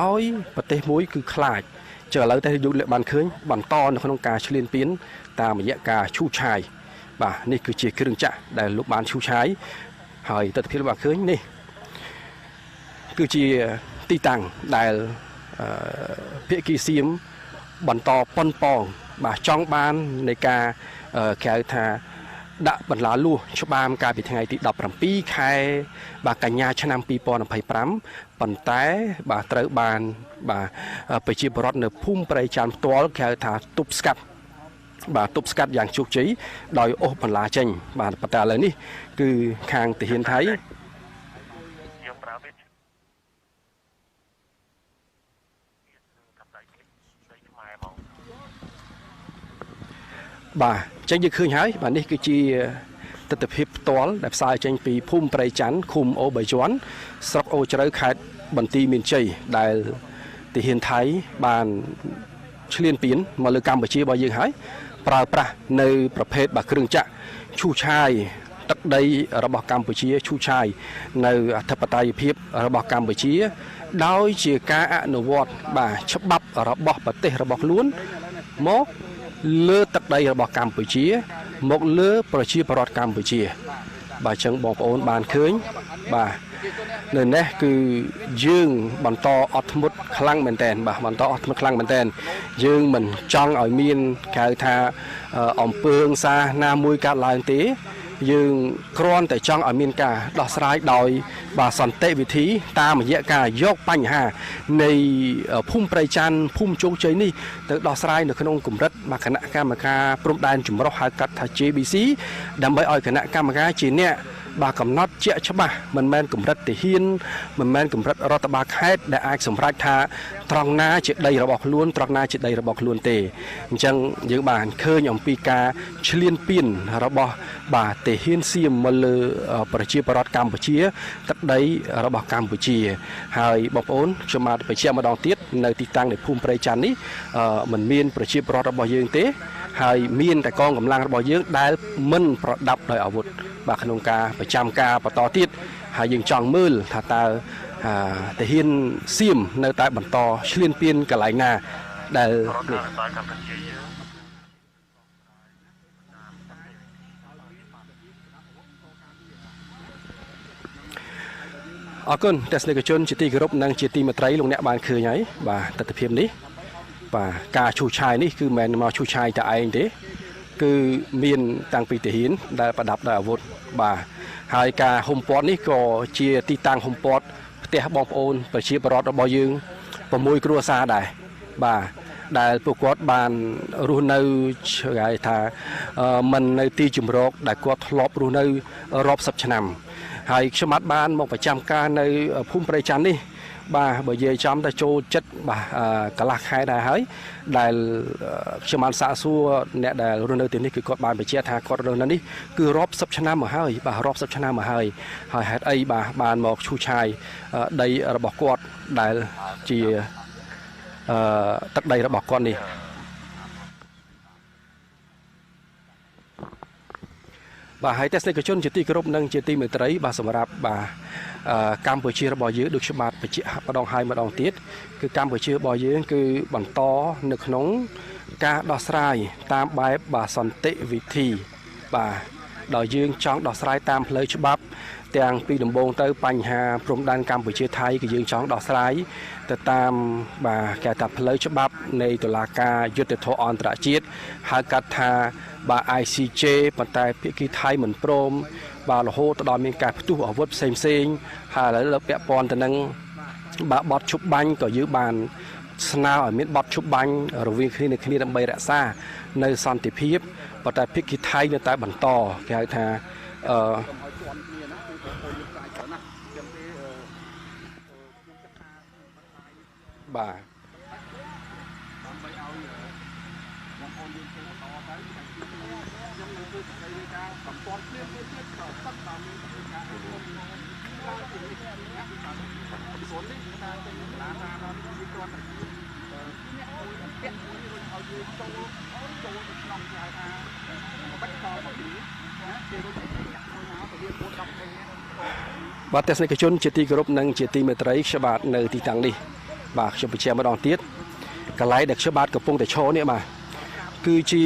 ឲ្យប្រទេសមួយគឺខ្លាចចឹងឥឡូវតែយកបានឃើញបន្តនៅក្នុងការឈ្លានពានតាមរយៈការឈូសឆាយបាទនេះគឺជាគ្រឿងចក្រដែលលោកបានឈូសឆាយហើយទស្សនវិជ្ជាបានឃើញនេះគឺជាទីតាំងដែលភាគីសៀមបន្តប៉ុនប៉ងបាទចង់បាននៃការគេហៅថាដាក់បន្លាលួសច្បាមកាលពីថ្ងៃទី17ខែបាទកញ្ញាឆ្នាំ2025ប៉ុន្តែបាទត្រូវបានបាទប្រជាពលរដ្ឋនៅភូមិព្រៃច័ន្ទផ្ទាល់គេហៅថាទប់ស្កាត់បាទទប់ស្កាត់យ៉ាងជោគជ័យដោយអូសបន្លាចេញបាទប៉ុន្តែឥឡូវនេះគឺខាងទាហានថៃបាទចឹងយើងឃើញហើយបាទនេះគឺជាទស្សនវិជ្ជាផ្ទាល់ដែលផ្សាយចេញពីភូមិព្រៃច័ន្ទឃុំអូបៃជាន់ស្រុកអូជ្រៅខេត្តបន្ទាយមានជ័យដែលទាហានថៃបានឈ្លានពានមកលើកម្ពុជារបស់យើងហើយប្រើប្រាស់នៅប្រភេទបាទគ្រឿងចក្រឈូសឆាយទឹកដីរបស់កម្ពុជាឈូសឆាយនៅអធិបតេយ្យភាពរបស់កម្ពុជាដោយជាការអនុវត្តបាទច្បាប់របស់ប្រទេសរបស់ខ្លួនមកលើទឹកដីរបស់កម្ពុជាមកលើប្រជាពលរដ្ឋកម្ពុជាបាទចឹងបងប្អូនបានឃើញបាទនៅនេះគឺយើងបន្តអត់ធ្មត់ខ្លាំងមែនតើបាទបន្តអត់ធ្មត់ខ្លាំងមែនតើយើងមិនចង់ឲ្យមានគេហៅថាអំពើហិង្សាណាមួយកើតឡើងទេយើងគ្រាន់តែចង់ឲ្យមានការដោះស្រាយដោយបាទសន្តិវិធីតាមរយៈការយកបញ្ហានៃភូមិព្រៃច័ន្ទភូមិជោគជ័យនេះទៅដោះស្រាយនៅក្នុងកម្រិតបាទគណៈកម្មការព្រំដែនចម្រុះហៅកាត់ថា JBC ដើម្បីឲ្យគណៈកម្មការជាអ្នកបាទកំណត់ជាក់ច្បាស់មិនមែនកម្រិតទាហានមិនមែនកម្រិតរដ្ឋបាលខេត្តដែលអាចសម្រេចថាត្រង់ណាជាដីរបស់ខ្លួនត្រង់ណាជាដីរបស់ខ្លួនទេអញ្ចឹងយើងបានឃើញអំពីការឈ្លានពានរបស់បាទទាហានសៀមមកលើប្រជាពលរដ្ឋកម្ពុជាទឹកដីរបស់កម្ពុជាហើយបងប្អូនខ្ញុំបាទបញ្ជាក់ម្ដងទៀតនៅទីតាំងនៃភូមិព្រៃច័ន្ទនេះមិនមានប្រជាពលរដ្ឋរបស់យើងទេហើយមានតែកងកម្លាំងរបស់យើងដែលមិនប្រដាប់ដោយអាវុធបាទក្នុងការប្រចាំការបន្តទៀតហើយយើងចង់មើលថាតើទាហានសៀមនៅតែបន្តឈ្លានពានកន្លែងណាដែលអរគុណទស្សនិកជនជាទីគោរពនិងជាទីមេត្រីលោកអ្នកបានឃើញហើយបាទទស្សនវិជ្ជានេះបាទការឈូសឆាយនេះគឺមិនមែនមកឈូសឆាយតែឯងទេគឺមានតាំងពីទាហានដែលប្រដាប់ដោយអាវុធបាទហើយការហុំព័ទ្ធនេះក៏ជាទីតាំងហុំព័ទ្ធផ្ទះបងប្អូនប្រជាពលរដ្ឋរបស់យើង6គ្រួសារដែរបាទដែលពួកគាត់បានរស់នៅគេថាមិននៅទីជំរកដែលគាត់ធ្លាប់រស់នៅរាប់សិបឆ្នាំហើយខ្ញុំបានមកប្រចាំការនៅភូមិព្រៃច័ន្ទនេះបាទបើនិយាយចំតែចូលចិត្តបាទកន្លះខែដែរហើយដែលខ្ញុំបានសាកសួរអ្នកដែលរស់នៅទីនេះគឺគាត់បានបញ្ជាក់ថាគាត់រស់នៅនេះគឺរាប់សិបឆ្នាំមកហើយបាទរាប់សិបឆ្នាំមកហើយហេតុអីបាទបានមកឈូសឆាយដីរបស់គាត់ដែលជាទឹកដីរបស់គាត់នេះបាទហើយទស្សនិកជនជាទីគោរពនិងជាទីមេត្រីបាទសម្រាប់បាទកម្ពុជារបស់យើងដូចខ្ញុំបាទបញ្ជាក់ម្ដងហើយម្ដងទៀតគឺកម្ពុជារបស់យើងគឺបន្តនៅក្នុងការដោះស្រាយតាមបែបបាទសន្តិវិធីបាទដោយយើងចង់ដោះស្រាយតាមផ្លូវច្បាប់ទាំងពីដំបូងទៅបញ្ហាព្រំដែនកម្ពុជាថៃគឺយើងចង់ដោះស្រាយទៅតាមបាទគេថាផ្លូវច្បាប់នៃតុលាការយុត្តិធម៌អន្តរជាតិហៅកាត់ថាបាទ ICJ ប៉ុន្តែភាគីថៃមិនព្រមបាទរហូតដល់មានការផ្ទុះអាវុធផ្សេងហើយឥឡូវពាក់ព័ន្ធទៅនឹងបាទបទឈប់បាញ់ក៏យើងបានស្នើឲ្យមានបទឈប់បាញ់រវាងគ្នាដើម្បីរក្សានៅសន្តិភាពប៉ុន្តែភាគីថៃនៅតែបន្តគេហៅថាបាទបាទទស្សនិកជនជាទីគោរពនិងជាទីមេត្រីខ្ញុំបាទនៅទីតាំងនេះ បាទខ្ញុំបញ្ជាក់ម្ដងទៀតកន្លែងដែលខ្ញុំបាទកំពុងតែឈរនេះបាទគឺជា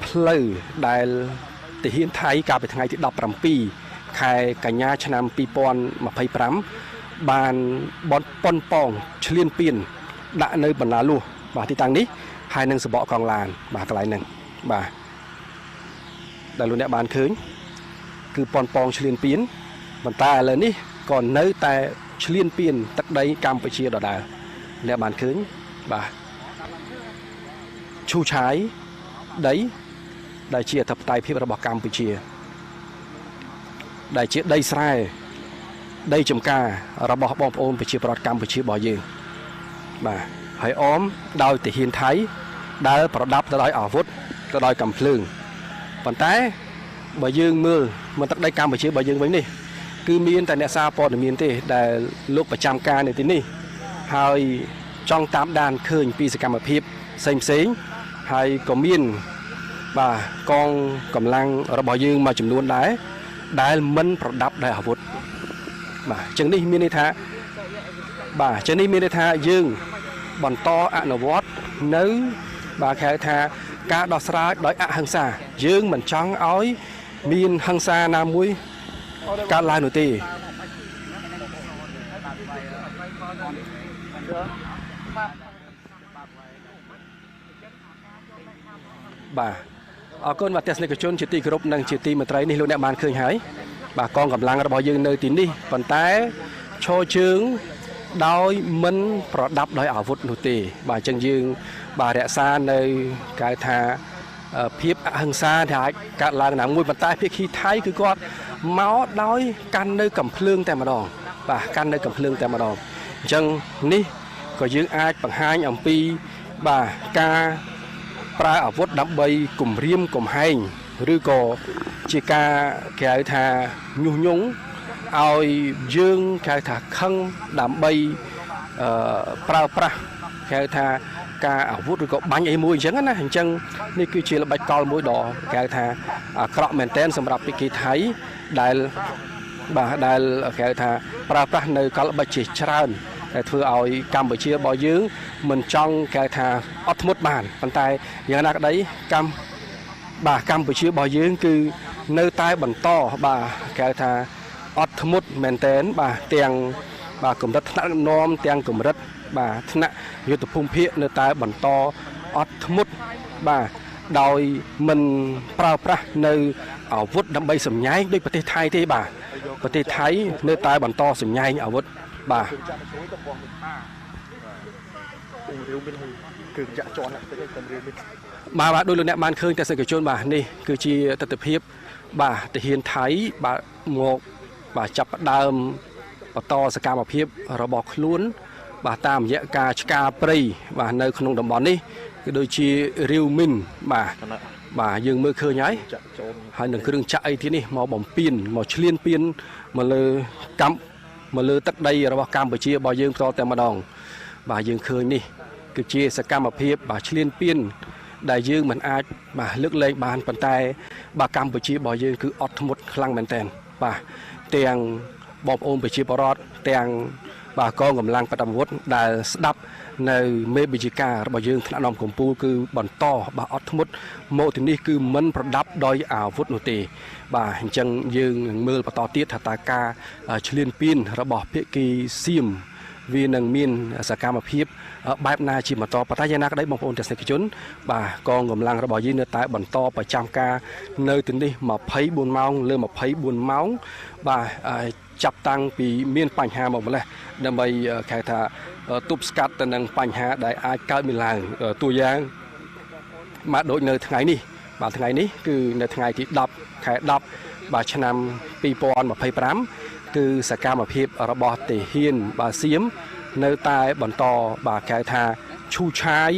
ផ្លូវដែលទាហានថៃកាលពីថ្ងៃទី17ខែកញ្ញាឆ្នាំ2025បានប៉ុនប៉ងឈ្លានពានដាក់នៅបណ្ណាលួសបាទទីតាំងនេះហើយនឹងសបកកងឡានបាទកន្លែងហ្នឹងបាទដែលលោកអ្នកបានឃើញគឺប៉ុនប៉ងឈ្លានពានប៉ុន្តែឥឡូវនេះក៏នៅតែឈ្លានពានទឹកដីកម្ពុជាដដែលអ្នកបានឃើញបាទឈូឆាយដីដែលជាអធិបតេយ្យភាពរបស់កម្ពុជាដែលជាដីស្រែដីចំការរបស់បងប្អូនប្រជាពលរដ្ឋកម្ពុជារបស់យើងបាទហើយអមដោយទាហានថៃដែលប្រដាប់ទៅដោយអាវុធទៅដោយកាំភ្លើងប៉ុន្តែបើយើងមើលមកទឹកដីកម្ពុជារបស់យើងវិញនេះគឺមានតែអ្នកសារព័ត៌មានទេដែលលោកប្រចាំការនៅទីនេះហើយចង់តាមដានឃើញពីសកម្មភាពផ្សេងហើយក៏មានបាទកងកម្លាំងរបស់យើងមួយចំនួនដែរដែលមិនប្រដាប់ដោយអាវុធបាទអញ្ចឹងនេះមានន័យថាបាទអញ្ចឹងនេះមានន័យថាយើងបន្តអនុវត្តនៅបាទគេហៅថាការដោះស្រាយដោយអហិង្សាយើងមិនចង់ឲ្យមានហិង្សាណាមួយកើតឡើងនោះទេបាទអរគុណបាទទស្សនិកជនជាទីគោរពនិងជាទីមេត្រីនេះលោកអ្នកបានឃើញហើយបាទកងកម្លាំងរបស់យើងនៅទីនេះប៉ុន្តែឈរជើងដោយមិនប្រដាប់ដោយអាវុធនោះទេបាទអញ្ចឹងយើងបាទរក្សានៅគេថាភាពអហិង្សាដែលអាចកើតឡើងណាមួយប៉ុន្តែភាគីថៃគឺគាត់មកដោយកាន់នៅកំភ្លើងតែម្ដងបាទកាន់នៅកំភ្លើងតែម្ដងអញ្ចឹងនេះក៏យើងអាចបង្ហាញអំពីបាទការប្រើអាវុធដើម្បីគំរាមកំហែងឬក៏ជាការគេហៅថាញុះញង់ឲ្យយើងគេហៅថាខឹងដើម្បីប្រើប្រាស់គេហៅថាការអាវុធឬក៏បាញ់អីមួយអញ្ចឹងណាអញ្ចឹងនេះគឺជាល្បិចកលមួយដ៏គេហៅថាអាក្រក់មែនទែនសម្រាប់ភាគីថៃដែលបាទដែលគេហៅថាប្រើប្រាស់នៅកលល្បិចជាច្រើនដែលធ្វើឲ្យកម្ពុជារបស់យើងមិនចង់គេថាអត់ធ្មត់បានប៉ុន្តែយ៉ាងណាក្តីកម្ពុជារបស់យើងគឺនៅតែបន្តបាទគេថាអត់ធ្មត់មែនតែនបាទទាំងបាទកម្រិតថ្នាក់ដឹកនាំទាំងកម្រិតបាទថ្នាក់យុទ្ធភូមិភាគនៅតែបន្តអត់ធ្មត់បាទដោយមិនប្រើប្រាស់នៅអាវុធដើម្បីសម្ញែងដោយប្រទេសថៃទេបាទប្រទេសថៃនៅតែបន្តសម្ញែងអាវុធបាទបាទដោយលោកអ្នកបានឃើញតែសិទ្ធិជនបាទនេះគឺជាទស្សនវិជ្ជាបាទទាហានថៃបាទមកបាទចាប់ផ្ដើមបន្តសកម្មភាពរបស់ខ្លួនបាទតាមរយៈការឆ្ការព្រៃបាទនៅក្នុងតំបន់នេះគឺដូចជារាវមីនបាទយើងមើលឃើញហើយនឹងគ្រឿងចាក់អីទីនេះមកបំពេញមកឈ្លានពានមកលើទឹកដីរបស់កម្ពុជារបស់យើងផ្ទាល់តែម្ដងបាទយើងឃើញនេះគឺជាសកម្មភាពបាទឈ្លានពានដែលយើងមិនអាចបាទលើកលែងបានប៉ុន្តែបាទកម្ពុជារបស់យើងគឺអត់ធ្មត់ខ្លាំងមែនទែនបាទទាំងបងប្អូនប្រជាពលរដ្ឋទាំងបាទកងកម្លាំងបដិវត្តដែលស្ដាប់នៅមេបជាការរបស់យើងថ្នាក់នាំកម្ពុជាគឺបន្តបាទអត់ធ្មត់មកទីនេះគឺមិនប្រដាប់ដោយអាវុធនោះទេបាទអញ្ចឹងយើងនឹងមើលបន្តទៀតថាតើការឈ្លានពានរបស់ភាគីសៀមវានឹងមានសកម្មភាពបែបណាជាបន្តប៉ុន្តែយ៉ាងណាក្តីបងប្អូនទស្សនិកជនបាទកងកម្លាំងរបស់យើងនៅតែបន្តប្រចាំការនៅទីនេះ24ម៉ោងលើ24ម៉ោងបាទចាប់តាំងពីមានបញ្ហាមកម្លេះដើម្បីគេថាទប់ស្កាត់ទៅនឹងបញ្ហាដែលអាចកើតមានឡើងតួយ៉ាងបាទដូចនៅថ្ងៃនេះបាទថ្ងៃនេះគឺនៅថ្ងៃទី10ខែ10បាទឆ្នាំ2025គឺសកម្មភាពរបស់ទាហានបាទសៀមនៅតែបន្តបាទគេថាឈូឆាយ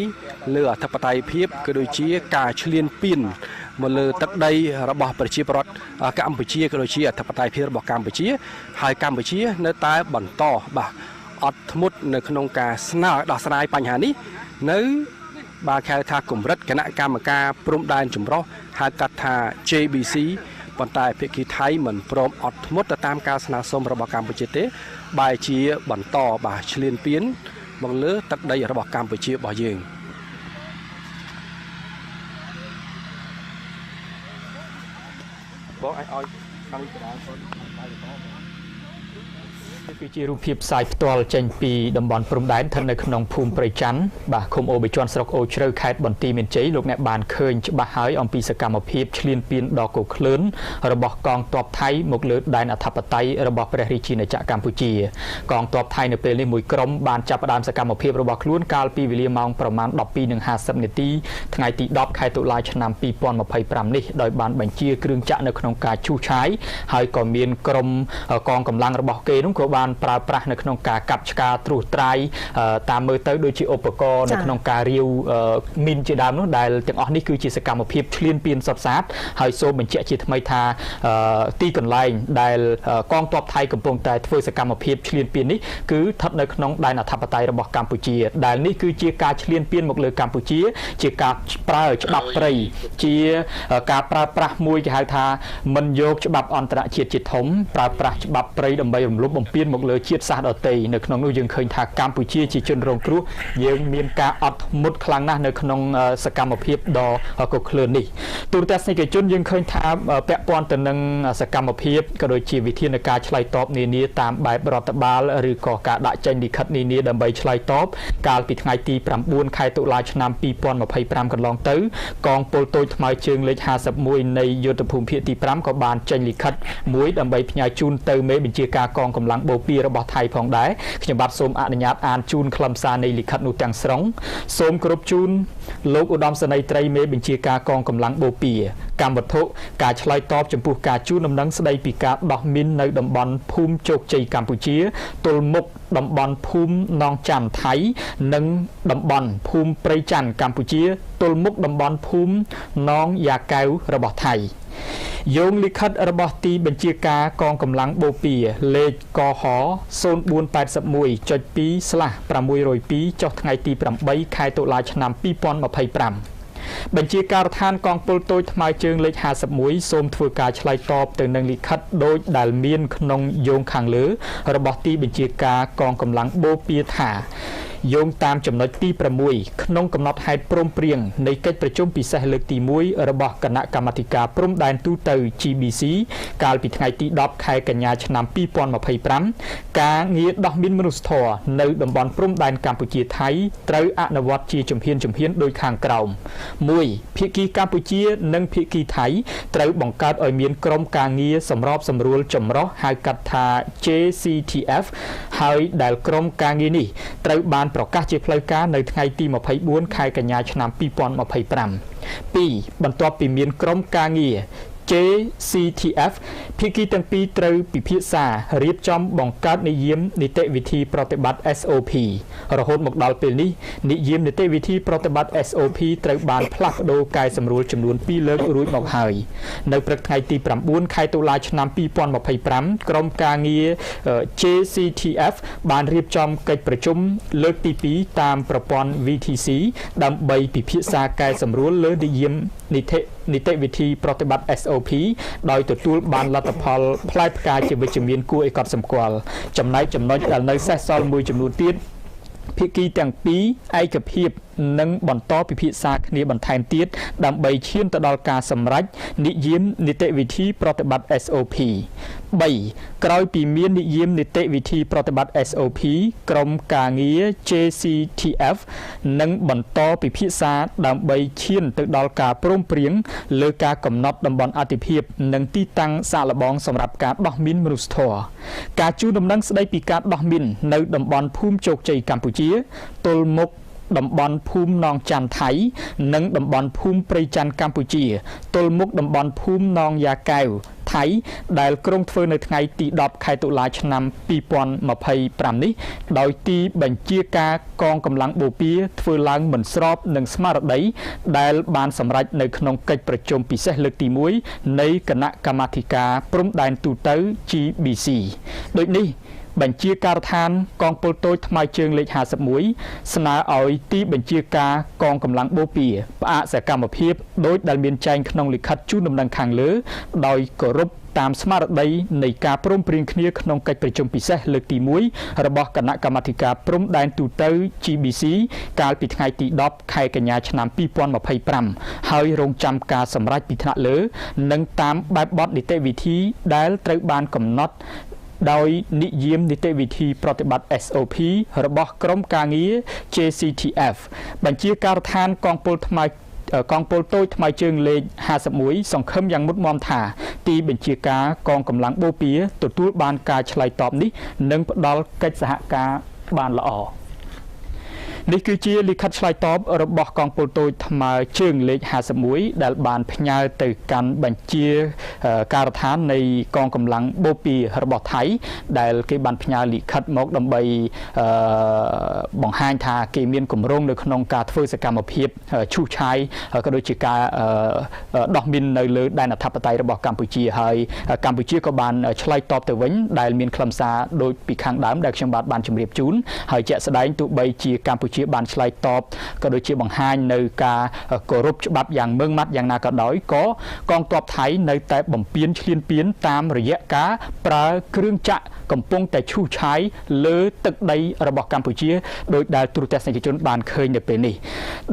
លើអធិបតេយ្យភាពក៏ដូចជាការឈ្លានពានមកលើទឹកដីរបស់ប្រជាពលរដ្ឋកម្ពុជាក៏ដូចជាអធិបតេយ្យភាពរបស់កម្ពុជាហើយកម្ពុជានៅតែបន្តបាទអត់ធ្មត់នៅក្នុងការស្នើដោះស្រាយបញ្ហានេះនៅបាទគេថាកម្រិតគណៈកម្មការព្រំដែនចម្រុះហៅកាត់ថា JBC ប៉ុន្តែភាគីថៃមិនព្រមអត់ធ្មត់ទៅតាមការស្នើសុំរបស់កម្ពុជាទេបែរជាបន្តបាទឈ្លានពានមកលើទឹកដីរបស់កម្ពុជារបស់យើងបងអាចឲ្យខាងក្រៅគាត់គឺជារូបភាពផ្សាយផ្ទាល់ចេញពីតំបន់ព្រំដែនស្ថិតនៅក្នុងភូមិព្រៃច័ន្ទបាទឃុំអូបៃជាន់ស្រុកអូជ្រៅខេត្តបន្ទាយមានជ័យលោកអ្នកបានឃើញច្បាស់ហើយអំពីសកម្មភាពឈ្លានពានដ៏គគ្រឹមរបស់កងទ័ពថៃមកលើដែនអធិបតេយ្យរបស់ព្រះរាជាណាចក្រកម្ពុជាកងទ័ពថៃនៅពេលនេះមួយក្រុមបានចាប់ផ្ដើមសកម្មភាពរបស់ខ្លួនកាលពីវេលាម៉ោងប្រមាណ 12:50 នាទីថ្ងៃទី 10 ខែតុលាឆ្នាំ 2025 នេះដោយបានបញ្ជាគ្រឿងចាក់នៅក្នុងការឈូសឆាយហើយក៏មានក្រុមកងកម្លាំងរបស់គេនោះក៏បានប្រើប្រាស់នៅក្នុងការកាប់ឆ្ការត្រួសត្រាយតាមមើលទៅដូចជាឧបករណ៍នៅក្នុងការរាវមីនជាដើមនោះដែលទាំងអស់នេះគឺជាសកម្មភាពឈ្លានពានសុទ្ធសាធហើយសូមបញ្ជាក់ជាថ្មីថាទីកន្លែងដែលកងទ័ពថៃកំពុងតែធ្វើសកម្មភាពឈ្លានពាននេះគឺស្ថិតនៅក្នុងដែនអធិបតេយ្យរបស់កម្ពុជាដែលនេះគឺជាការឈ្លានពានមកលើកម្ពុជាជាការប្រើច្បាប់ព្រៃជាការប្រើប្រាស់មួយគេហៅថាមិនយកច្បាប់អន្តរជាតិជាធំប្រើប្រាស់ច្បាប់ព្រៃដើម្បីរំលោភបំពានមកលើជាតិសាសន៍ដទៃនៅក្នុងនោះយើងឃើញថាកម្ពុជាជាជនរងគ្រោះយើងមានការអត់ធ្មត់ខ្លាំងណាស់នៅក្នុងសកម្មភាពដ៏កុក្លឿននេះទូរទស្សនិកជនយើងឃើញថាពាក់ព័ន្ធទៅនឹងសកម្មភាពក៏ដូចជាវិធានការឆ្លើយតបនានាតាមបែបរដ្ឋបាលឬក៏ការដាក់ចេញលិខិតនានាដើម្បីឆ្លើយតបកាលពីថ្ងៃទី 9 ខែតុលាឆ្នាំ 2025 កន្លងទៅកងពលតូចថ្មើរជើងលេខ 51 នៃយុទ្ធភូមិភាគទី 5 ក៏បានចេញលិខិតមួយដើម្បីផ្ញើជូនទៅមេបញ្ជាការកងកម្លាំងបូព៌ារបស់ថៃផងដែរខ្ញុំបាទសូមអនុញ្ញាតអានជូនខ្លឹមសារនៃលិខិតនោះទាំងស្រុងសូមគោរពជូនលោកឧត្តមសេនីយ៍ត្រីមេបញ្ជាការកងកម្លាំងបូព៌ាកម្មវត្ថុការឆ្លើយតបចំពោះការជូនដំណឹងស្ដីពីការដោះមីននៅតំបន់ភូមិជោគជ័យកម្ពុជាទល់មុខតំបន់ភូមិនងច័ន្ទថៃនិងតំបន់ភូមិព្រៃច័ន្ទកម្ពុជាទល់មុខតំបន់ភូមិនងយ៉ាកែវរបស់ថៃយោងលិខិតរបស់ទីបញ្ជាការកងកម្លាំងបូព៌ាលេខកហ 0481.2/602 ចុះថ្ងៃទី 8 ខែតុលាឆ្នាំ 2025 បញ្ជាការដ្ឋានកងពលតូចថ្មើរជើងលេខ 51 សូមធ្វើការឆ្លើយតបទៅនឹងលិខិតដូចដែលមានក្នុងយោងខាងលើរបស់ទីបញ្ជាការកងកម្លាំងបូព៌ាថាយោងតាមចំណុចទី 6 ក្នុងកំណត់ហេតុព្រមព្រៀងនៃកិច្ចប្រជុំពិសេសលើកទី 1 របស់គណៈកម្មាធិការព្រំដែនទូទៅ GBC កាលពីថ្ងៃទី 10 ខែកញ្ញាឆ្នាំ 2025 ការងារដោះមីនមនុស្សធម៌នៅតំបន់ព្រំដែនកម្ពុជាថៃត្រូវអនុវត្តជាជំហានដូចខាងក្រោម 1. ភាគីកម្ពុជានិងភាគីថៃត្រូវបង្កើតឲ្យមានក្រុមការងារសម្របសម្រួលចម្រុះហៅកាត់ថា JCTF ហើយដែលក្រុមការងារនេះត្រូវបានប្រកាសជាផ្លូវការនៅថ្ងៃទី 24 ខែកញ្ញាឆ្នាំ 2025 2. បន្ទាប់ពីមានក្រុមការងារ JCTF ភាគីទាំងពីរត្រូវពិភាក្សារៀបចំបង្កើតនិយមនីតិវិធីប្រតិបត្តិ SOP រហូតមកដល់ពេលនេះនិយមនីតិវិធីប្រតិបត្តិ SOP ត្រូវបានផ្លាស់ប្ដូរកែសម្រួលចំនួន 2 លើករួចមកហើយនៅព្រឹកថ្ងៃទី 9 ខែតុលាឆ្នាំ 2025 ក្រុមការងារ JCTF បានរៀបចំកិច្ចប្រជុំលើកទី 2 តាមប្រព័ន្ធ VTC ដើម្បីពិភាក្សាកែសម្រួលលើនិយមនីតិវិធីប្រតិបត្តិ SOP ដោយទទួលបានលទ្ធផលផ្លែផ្កាជាវិជ្ជមានគួរឲ្យកត់សម្គាល់ចំណែកចំណុចដែលនៅសេសសល់មួយចំនួនទៀតភាគីទាំងពីរឯកភាពនិងបន្តពិភាក្សាគ្នាបន្ថែមទៀតដើម្បីឈានទៅដល់ការសម្រេចនិយមនីតិវិធីប្រតិបត្តិ SOP 3. ក្រោយពីមាននិយមនីតិវិធីប្រតិបត្តិ SOP ក្រុមការងារ JCTF នឹងបន្តពិភាក្សាដើម្បីឈានទៅដល់ការព្រមព្រៀងលើការកំណត់តំបន់អាទិភាពនិងទីតាំងសាកល្បងសម្រាប់ការដោះមីនមនុស្សធម៌ការជូនដំណឹងស្ដីពីការដោះមីននៅតំបន់ភូមិជោគជ័យកម្ពុជាទល់មុខតំបន់ភូមិនងច័ន្ទថៃនិងតំបន់ភូមិព្រៃច័ន្ទកម្ពុជាទល់មុខតំបន់ភូមិនងយ៉ាកែវថៃដែលក្រុងធ្វើនៅថ្ងៃទី 10 ខែតុលាឆ្នាំ 2025 នេះដោយទីបញ្ជាការកងកម្លាំងបូព៌ាធ្វើឡើងមិនស្របនឹងស្មារតីដែលបានសម្រេចនៅក្នុងកិច្ចប្រជុំពិសេសលើកទី 1 នៃគណៈកម្មាធិការព្រំដែនទូទៅ GBC ដូចនេះ បញ្ជាការដ្ឋានកងពលតូចថ្មើរជើងលេខ51ស្នើឲ្យទីបញ្ជាការកងកម្លាំងបូព៌ាផ្អាកសកម្មភាពដោយដែលមានចែងក្នុងលិខិតជូនដំណឹងខាងលើដោយគោរពតាមស្មារតីនៃការព្រមព្រៀងគ្នាក្នុងកិច្ចប្រជុំពិសេសលើកទី1របស់គណៈកម្មាធិការព្រំដែនទូត GBC កាលពីថ្ងៃទី10ខែកញ្ញាឆ្នាំ2025ហើយរងចាំការសម្រេចពីថ្នាក់លើនិងតាមបែបបទនីតិវិធីដែលត្រូវបានកំណត់ដោយនិយាមនីតិវិធីប្រតិបត្តិ SOP របស់ក្រុមការងារ JCTF បញ្ជាការដ្ឋានកងពលតូចថ្មើរជើងលេខ51សង្ឃឹមយ៉ាងមុតមមថាទីបញ្ជាការកងកម្លាំងបូព៌ាទទួលបានការឆ្លើយតបនេះនិងផ្ដល់កិច្ចសហការបានល្អនេះគឺជាលិខិតឆ្លើយតបរបស់កងពលតូចថ្មើរជើងលេខ51ដែលបានផ្ញើទៅកាន់បញ្ជាការដ្ឋាននៃកងកម្លាំងបូព៌ារបស់ថៃដែលគេបានផ្ញើលិខិតមកដើម្បីបង្ហាញថាគេមានគម្រោងនៅក្នុងការធ្វើសកម្មភាពឈូសឆាយក៏ដូចជាការដោះមីននៅលើដែនអធិបតេយ្យរបស់កម្ពុជាហើយកម្ពុជាក៏បានឆ្លើយតបទៅវិញដែលមានខ្លឹមសារដូចពីខាងដើមដែលខ្ញុំបានជម្រាបជូនហើយជាក់ស្ដែងទោះបីជាកម្ពុជាបានឆ្លើយតបក៏ដូចជាបង្ហាញនៅការគោរពច្បាប់យ៉ាងម៉ឺងម៉ាត់យ៉ាងណាក៏ដោយក៏កងទ័ពថៃនៅតែបំពេញឈ្លានពានតាមរយៈការប្រើគ្រឿងចាក់កំពុងតែឈូសឆាយលើទឹកដីរបស់កម្ពុជាដោយដែលទូរទស្សនិកជនបានឃើញនៅពេលនេះ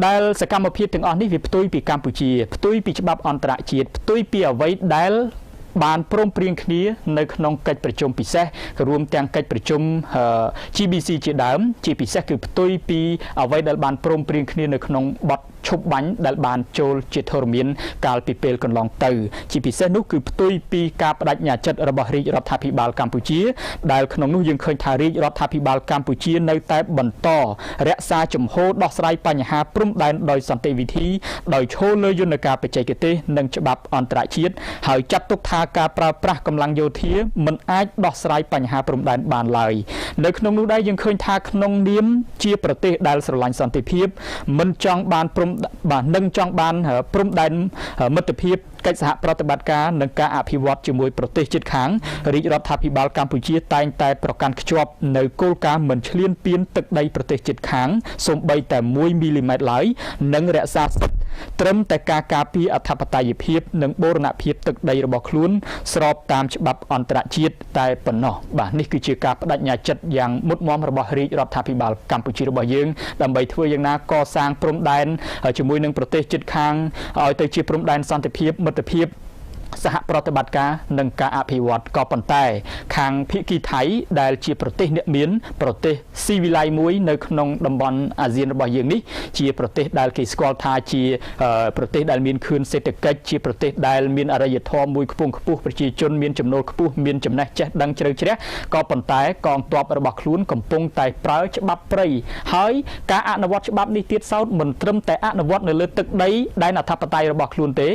ដែលសកម្មភាពទាំងអស់នេះវាផ្ទុយពីកម្ពុជាផ្ទុយពីច្បាប់អន្តរជាតិផ្ទុយពីអ្វីដែលបានព្រមព្រៀងគ្នានៅក្នុងកិច្ចប្រជុំពិសេសរួមទាំងកិច្ចប្រជុំ GBC ជាដើមជាពិសេសគឺផ្ទុយពីអ្វីដែលបានព្រមព្រៀងគ្នានៅក្នុងបទឈប់បាញ់ដែលបានចូលជាធរមានកាលពីពេលកន្លងទៅជាពិសេសនោះគឺផ្ទុយពីការបដិញ្ញាចិត្តរបស់រាជរដ្ឋាភិបាលកម្ពុជាដែលក្នុងនោះយើងឃើញថារាជរដ្ឋាភិបាលកម្ពុជានៅតែបន្តរក្សាជំហរដោះស្រាយបញ្ហាព្រំដែនដោយសន្តិវិធីដោយឈលលើយន្តការបច្ចេកទេសនិងច្បាប់អន្តរជាតិហើយចាត់ទុកថាការប្រើប្រាស់កម្លាំងយោធាមិនអាចដោះស្រាយបញ្ហាព្រំដែនបានឡើយនៅក្នុងនោះដែរយើងឃើញថាក្នុងនាមជាប្រទេសដែលស្រឡាញ់សន្តិភាពមិនចង់បាននឹងចង់បានព្រំដែនមិត្តភាពកិច្ចសហប្រតិបត្តិការនិងការអភិវឌ្ឍជាមួយប្រទេសជិតខាងរាជរដ្ឋាភិបាលកម្ពុជាតែងតែប្រកាន់ខ្ជាប់នៅគោលការណ៍មិនឈ្លានពានទឹកដីប្រទេសជិតខាងសូម្បីតែ1មីលីម៉ែត្រឡើយនិងរក្សាសិទ្ធិត្រឹមតែការការពារអធិបតេយ្យភាពនិងបូរណភាពទឹកដីរបស់ខ្លួនស្របតាមច្បាប់អន្តរជាតិតែប៉ុណ្ណោះបាទនេះគឺជាការបដិញ្ញាចិត្តយ៉ាងមុតមមរបស់រាជរដ្ឋាភិបាលកម្ពុជារបស់យើងដើម្បីធ្វើយ៉ាងណាកសាងព្រំដែនជាមួយនឹងប្រទេសជិតខាងឲ្យទៅជាព្រំដែនសន្តិភាពមិត្តភាពសហប្រតិបត្តិការនិងការអភិវឌ្ឍក៏ប៉ុន្តែខាងភាគីថៃដែលជាប្រទេសអ្នកមានប្រទេសស៊ីវិល័យមួយនៅក្នុងតំបន់អាស៊ានរបស់យើងនេះជាប្រទេសដែលគេស្គាល់ថាជាប្រទេសដែលមានខឿនសេដ្ឋកិច្ចជាប្រទេសដែលមានអរិយធម៌មួយខ្ពង់ខ្ពស់ប្រជាជនមានចំណូលខ្ពស់មានចំណេះចេះដឹងជ្រៅជ្រះក៏ប៉ុន្តែកងទ័ពរបស់ខ្លួនកំពុងតែប្រើច្បាប់ព្រៃហើយការអនុវត្តច្បាប់នេះទៀតសោតមិនត្រឹមតែអនុវត្តនៅលើទឹកដីដែនអធិបតេយ្យរបស់ខ្លួនទេ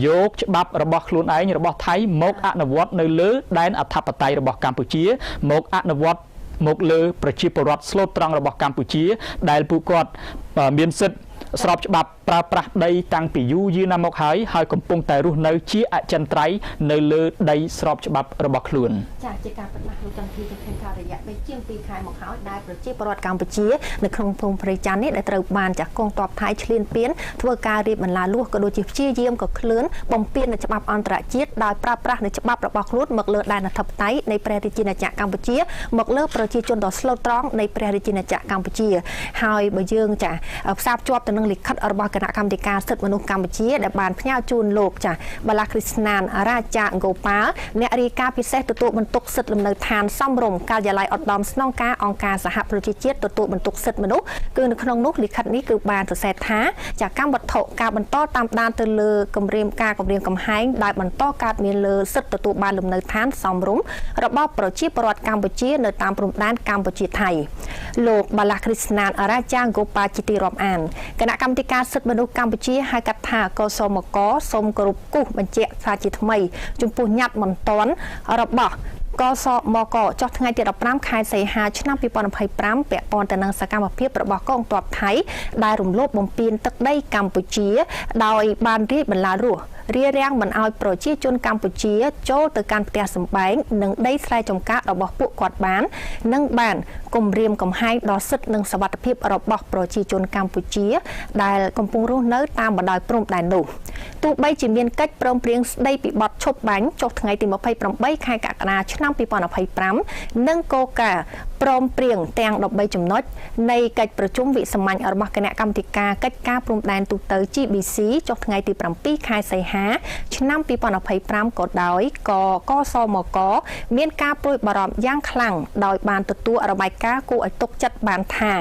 យកច្បាប់របស់ខ្លួនឯងរបស់ថៃមកអនុវត្តនៅលើដែនអធិបតេយ្យរបស់កម្ពុជាមកអនុវត្តមកលើប្រជាពលរដ្ឋស្លូតត្រង់របស់កម្ពុជាដែលពួកគាត់មានសិទ្ធិស្របច្បាប់ប្រើប្រាស់ដីតាំងពីយូរយារណាស់មកហើយកំពុងតែរស់នៅជាអចិន្ត្រៃយ៍នៅលើដីស្របច្បាប់របស់ខ្លួនចាជាការប្រកាសលោកចន្ទធីជាការរយៈពេលជាង2ខែមកហើយដែលប្រជាពលរដ្ឋកម្ពុជានៅក្នុងភូមិព្រៃច័ន្ទនេះដែលត្រូវបានចាស់កងទ័ពថៃឈ្លានពានធ្វើការរៀបបន្លាលួសក៏ដូចជាព្យាយាមក៏ឃ្លឿនបំពាននៅច្បាប់អន្តរជាតិដោយប្រើប្រាស់នៅច្បាប់របស់ខ្លួនមកលើដែនអធិបតេយ្យនៃព្រះរាជាណាចក្រកម្ពុជាមកលើប្រជាជនដ៏ស្លូតត្រង់នៃព្រះរាជាណាចក្រកម្ពុជាហើយបើយើងចាផ្សារភ្ជាប់ទៅនឹងលិខិតរបស់គណៈកម្មាធិការសិទ្ធិមនុស្សកម្ពុជាដែលបានផ្ញើជូនលោកចាបាឡាគ្រីស្ណានរាជាអង្គរប៉ាល់អ្នករាយការណ៍ពិសេសទទួលបន្ទុកសិទ្ធិលំនៅឋានសំរុំការិយាល័យឧត្តមស្នងការអង្គការសហប្រជាជាតិទទួលបន្ទុកសិទ្ធិមនុស្សគឺនៅក្នុងនោះលិខិតនេះគឺបានសរសេរថាចាកម្មវត្ថុការបន្តតាមដានទៅលើគម្រាមកំហែងដែលបន្តកើតមានលើសិទ្ធិទទួលបានលំនៅឋានសំរុំរបស់ប្រជាពលរដ្ឋកម្ពុជានៅតាមព្រំដែនកម្ពុជាថៃលោកបាឡាគ្រីស្ណានរាជាអង្គរប៉ាល់ជាទីរាប់អានគណៈកម្មាធិការសិទ្ធិមនុស្សកម្ពុជាហៅកាត់ថាកសមកសូមគោរពគូសបញ្ជាក់ថាជាថ្មីចំពោះញត្តិបន្ទាន់របស់កសមកចុះថ្ងៃទី15ខែសីហាឆ្នាំ2025ពាក់ព័ន្ធទៅនឹងសកម្មភាពរបស់កងទ័ពថៃដែលរំលោភបំពានទឹកដីកម្ពុជាដោយបានរាយបន្លាលួស រៀបរៀងមិនឲ្យប្រជាជនកម្ពុជាចូលទៅកាន់ផ្ទះសម្បែងនិងដីស្រែចម្ការរបស់ពួកគាត់បាននិងបានគំរាមកំហែងដល់សិទ្ធិនិងសុវត្ថិភាពរបស់ប្រជាជនកម្ពុជាដែលកំពុងរស់នៅតាមបណ្ដោយព្រំដែននោះទោះបីជាមានកិច្ចព្រមព្រៀងស្ដីពីបទឈប់បាញ់ចុះថ្ងៃទី28ខែកក្កដាឆ្នាំ2025និងគោលការណ៍ព្រមព្រៀងទាំង13ចំណុចនៃកិច្ចប្រជុំវិសាមញ្ញរបស់គណៈកម្មាធិការកិច្ចការព្រំដែនទូទៅ GBC ចុះថ្ងៃទី7ខែសីហាឆ្នាំ2025ក៏ដោយកសមកមានការព្រួយបារម្ភយ៉ាងខ្លាំងដោយបានទទួលរបាយការណ៍គួរឲ្យទុកចិត្តបានថា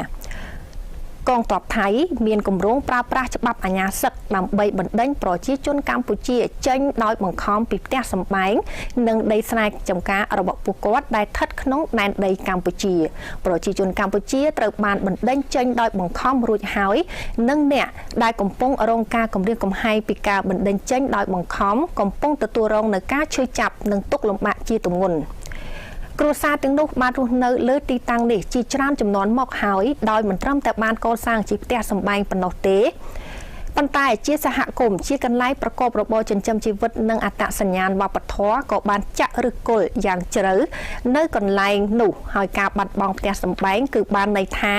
កងទ័ពថៃមានគម្រោងប្រើប្រាស់ច្បាប់អាញាសឹកដើម្បីបណ្ដេញប្រជាជនកម្ពុជាចេញដោយបង្ខំពីផ្ទះសម្បែងនិងដីស្រែចម្ការរបស់ពួកគាត់ដែលស្ថិតក្នុងដែនដីកម្ពុជាប្រជាជនកម្ពុជាត្រូវបានបណ្ដេញចេញដោយបង្ខំរួចហើយនិងអ្នកដែលកំពុងរងការគំរាមកំហែងពីការបណ្ដេញចេញដោយបង្ខំកំពុងទទួលរងនឹងការឈឺចាប់និងទុក្ខលំបាកជាទម្ងន់គ្រួសារទាំងនោះបានរស់នៅលើទីតាំងនេះជាច្រើនចំនួនមកហើយដោយមិនត្រឹមតែបានកសាងជាផ្ទះសម្បែងប៉ុណ្ណោះទេប៉ុន្តែជាសហគមន៍ជាកន្លែងប្រកបរបរចិញ្ចឹមជីវិតនិងអត្តសញ្ញាណវប្បធម៌ក៏បានចាក់ឫសគល់យ៉ាងជ្រៅនៅកន្លែងនោះហើយការបាត់បង់ផ្ទះសម្បែងគឺបានន័យថា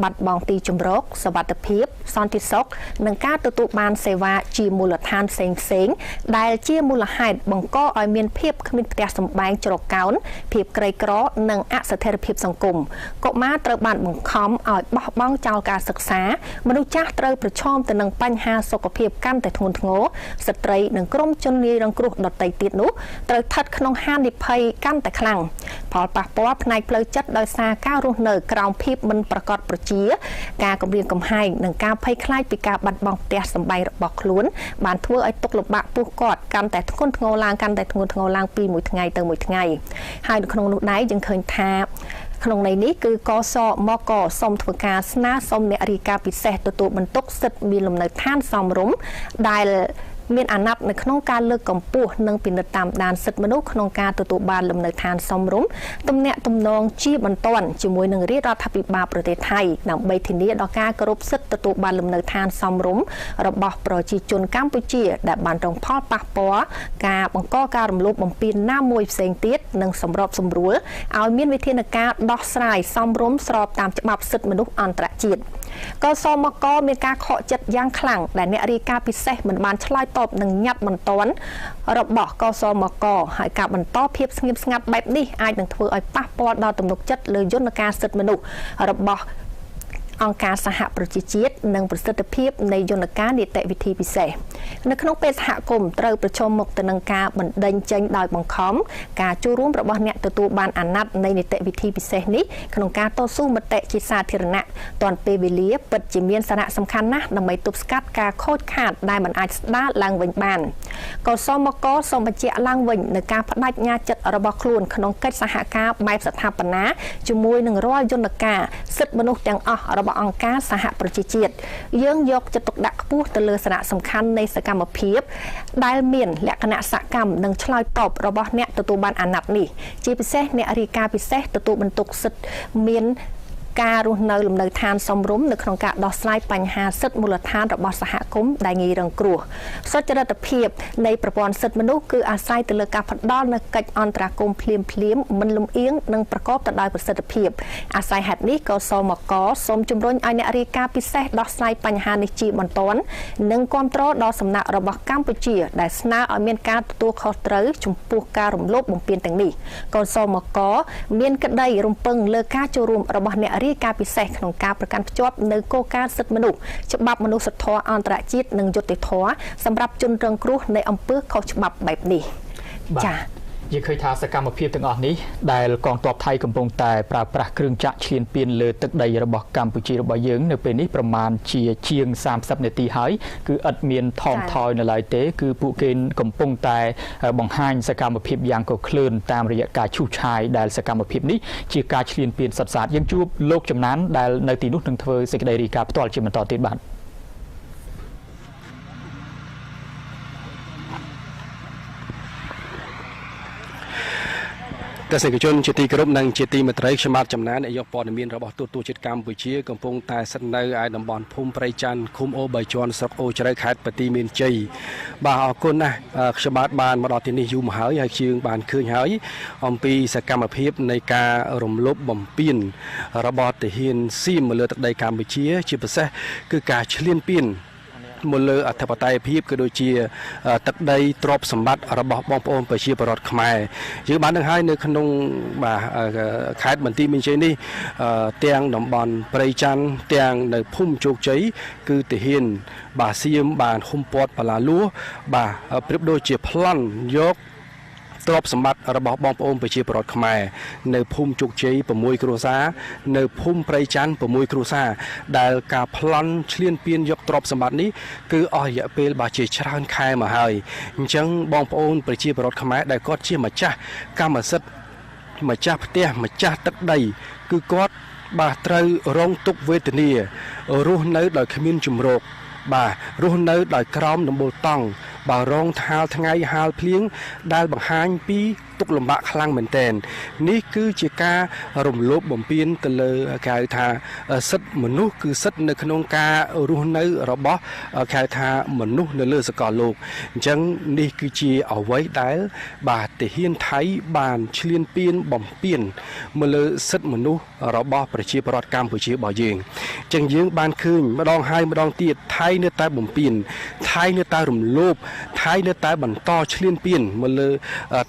បាត់បង់ទីជម្រកសុវត្ថិភាពសន្តិសុខនិងការទទួលបានសេវាជាមូលដ្ឋានផ្សេងៗដែលជាមូលហេតុបង្កឲ្យមានភាពគ្មានផ្ទះសម្បែងជ្រកកោនភាពក្រីក្រនិងអស្ថិរភាពសង្គមកុមារត្រូវបានបង្ខំឲ្យបោះបង់ចោលការសិក្សាមនុស្សចាស់ត្រូវប្រឈមទៅនឹងបញ្ហាសុខភាពកាន់តែធ្ងន់ធ្ងរស្ត្រីនិងក្រុមជនងាយរងគ្រោះដទៃទៀតនោះត្រូវស្ថិតក្នុងហានិភ័យកាន់តែខ្លាំងផលប៉ះពាល់ផ្នែកផ្លូវចិត្តដោយសារការរស់នៅក្រោមភាពមិនប្រកបប្រជាការគំរាមកំហែងនិងការភ័យខ្លាចពីការបាត់បង់ផ្ទះសម្បែងរបស់ខ្លួនបានធ្វើឲ្យទុក្ខលំបាកពួកគាត់កាន់តែធ្ងន់ធ្ងរឡើងពីមួយថ្ងៃទៅមួយថ្ងៃហើយនៅក្នុងនោះដែរយើងឃើញថាក្នុងន័យនេះគឺកសមកសូមធ្វើការស្នើសុំអ្នករាយការណ៍ពិសេសទទួលបន្ទុកសិទ្ធិមានលំនៅឋានសមរម្យដែលមានអាណត្តិនៅក្នុងការលើកកម្ពស់និងពិនិត្យតាមដានសិទ្ធិមនុស្សក្នុងការទទួលបានលំនៅឋានសមរម្យទំនាក់ទំនងជាបន្ទាន់ជាមួយនឹងរាជរដ្ឋាភិបាលប្រទេសថៃដើម្បីធានាដល់ការគោរពសិទ្ធិទទួលបានលំនៅឋានសមរម្យរបស់ប្រជាជនកម្ពុជាដែលបានរងផលប៉ះពាល់ការបង្កការរំលោភបំពានណាមួយផ្សេងទៀតនិងសម្របសម្រួលឲ្យមានវិធានការដោះស្រាយសមរម្យស្របតាមច្បាប់សិទ្ធិមនុស្សអន្តរជាតិកសមកមានការខកចិត្តយ៉ាងខ្លាំងដែលអ្នករាយការណ៍ពិសេសមិនបានឆ្លើយតបនឹងញត្តិបន្ទាន់របស់កសមកហើយការបន្តភាពស្ងៀមស្ងាត់បែបនេះអាចនឹងធ្វើឲ្យប៉ះពាល់ដល់ទំនុកចិត្តលើយន្តការសិទ្ធិមនុស្សរបស់អង្គការសហប្រជាជាតិនិងប្រសិទ្ធភាពនៃយន្តការនីតិវិធីពិសេសនៅក្នុងពេលសហគមន៍ត្រូវប្រឈមមុខទៅនឹងការបណ្ដេញចេញដោយបង្ខំការចូលរួមរបស់អ្នកទទួលបានអាណត្តិនៃនីតិវិធីពិសេសនេះក្នុងការតស៊ូមតិជាសាធារណៈទាន់ពេលវេលាពិតជាមានសារៈសំខាន់ណាស់ដើម្បីទប់ស្កាត់ការខូចខាតដែលមិនអាចស្ដារឡើងវិញបានកសមកសូមបញ្ជាក់ឡើងវិញនៅការបដិញ្ញាចិត្តរបស់ខ្លួនក្នុងកិច្ចសហការបែបស្ថាបនាជាមួយនឹងរាល់យន្តការសិទ្ធិមនុស្សទាំងអស់របស់អង្គការសហប្រជាជាតិយើងយកចិត្តទុកដាក់ខ្ពស់ទៅលើសារៈសំខាន់នៃសកម្មភាពដែលមានលក្ខណៈសកម្មនិងឆ្លើយតបរបស់អ្នកទទួលបានអាណត្តិនេះជាពិសេសអ្នករាយការណ៍ពិសេសទទួលបន្ទុកសិទ្ធិមានការរស់នៅលំនៅឋានសមរម្យនៅក្នុងការដោះស្រាយបញ្ហាសិទ្ធិមូលដ្ឋានរបស់សហគមន៍ដែលងាយរងគ្រោះសុចរិតភាពនៃប្រព័ន្ធសិទ្ធិមនុស្សគឺអាស្រ័យទៅលើការផ្ដល់នូវកិច្ចអន្តរាគមន៍ភ្លាមមិនលំអៀងនិងប្រកបទៅដោយប្រសិទ្ធភាពអាស្រ័យហេតុនេះក៏សូមជំរុញឲ្យអ្នករាយការណ៍ពិសេសដោះស្រាយបញ្ហានេះជាបន្ទាន់និងគ្រប់គ្រងដល់សំណាក់របស់កម្ពុជាដែលស្នើឲ្យមានការទទួលខុសត្រូវចំពោះការរំលោភបំពានទាំងនេះក៏សូមមានក្តីរំពឹងលើការចូលរួមរបស់អ្នករាយការណ៍ពិសេសក្នុងការប្រកាន់ភ្ជាប់នៅគោលការណ៍សិទ្ធិមនុស្សច្បាប់មនុស្សធម៌អន្តរជាតិនិងយុត្តិធម៌សម្រាប់ជនរងគ្រោះនៃអំពើខុសច្បាប់បែបនេះចា៎យើងឃើញថាសកម្មភាពទាំងអស់នេះដែលកងទ័ពថៃកំពុងតែប្រើប្រាស់គ្រឿងចាក់ឈ្លានពានលើទឹកដីរបស់កម្ពុជារបស់យើងនៅពេលនេះប្រមាណជាង30នាទីហើយគឺឥតមានថមថយនៅឡើយទេគឺពួកគេកំពុងតែបង្ហាញសកម្មភាពយ៉ាងកក្លឿនតាមរយៈការឈូសឆាយដែលសកម្មភាពនេះជាការឈ្លានពានសុទ្ធសាធយើងជួបលោកចំណានដែលនៅទីនោះនឹងធ្វើសេចក្តីរាយការណ៍ផ្ទាល់ជាបន្តទៀតបាទ កសិករជនជាទីគោរពនិងជាទីមេត្រីខ្ញុំបាទចំណាននាយកព័ត៌មានរបស់ទូតជាតិកម្ពុជាកំពុងតែស្ថិតនៅឯតំបន់ភូមិព្រៃច័ន្ទឃុំអូបីជាន់ស្រុកអូជ្រៅខេត្តបន្ទាយមានជ័យបាទអរគុណណាស់ខ្ញុំបាទបានមកដល់ទីនេះយូរមកហើយយើងបានឃើញហើយអំពីសកម្មភាពនៃការរំលោភបំពានរបស់ទាហានសៀមមកលើទឹកដីកម្ពុជាជាពិសេសគឺការឈ្លានពានមកលើអធិបតេយ្យភាពក៏ដូចជាទឹកដីទ្រព្យសម្បត្តិរបស់បងប្អូនប្រជាពលរដ្ឋខ្មែរយើងបាននឹងហើយនៅក្នុងបាទខេត្តបន្ទាយមានជ័យនេះទាំងតំបន់ព្រៃច័ន្ទទាំងនៅភូមិជោគជ័យគឺទាហានបាទសៀមបានហ៊ុំព័ទ្ធបលាលួសបាទប្រៀបដូចជាប្លន់យកទ្រព្យសម្បត្តិរបស់បងប្អូនប្រជាពលរដ្ឋខ្មែរនៅភូមិជោគជ័យ6គ្រួសារនៅភូមិព្រៃច័ន្ទ6គ្រួសារដែលការប្លន់ឈ្លានពានយកទ្រព្យសម្បត្តិនេះគឺអស់រយៈពេលបាទជាច្រើនខែមកហើយអញ្ចឹងបងប្អូនប្រជាពលរដ្ឋខ្មែរដែលគាត់ជាម្ចាស់កម្មសិទ្ធិម្ចាស់ផ្ទះម្ចាស់ទឹកដីគឺគាត់បាទត្រូវរងទុក្ខវេទនារស់នៅដោយគ្មានជំរកបាទរស់នៅដោយក្រោមដំបូលតង់បាទរងហាលថ្ងៃហាលភ្លៀងដែលបង្ហាញពីទុក្ខលំបាកខ្លាំងមែនទែននេះគឺជាការរំលោភបំពានទៅលើគេហៅថាសិទ្ធិមនុស្សគឺសិទ្ធិនៅក្នុងការរស់នៅរបស់គេហៅថាមនុស្សនៅលើសកលលោកអញ្ចឹងនេះគឺជាអ្វីដែលបាទទាហានថៃបានឈ្លានពានបំពានមកលើសិទ្ធិមនុស្សរបស់ប្រជាពលរដ្ឋកម្ពុជារបស់យើងអញ្ចឹងយើងបានឃើញម្ដងហើយម្ដងទៀតថៃនៅតែបំពានថៃនៅតែរំលោភថៃនៅតែបន្តឈ្លានពានមកលើ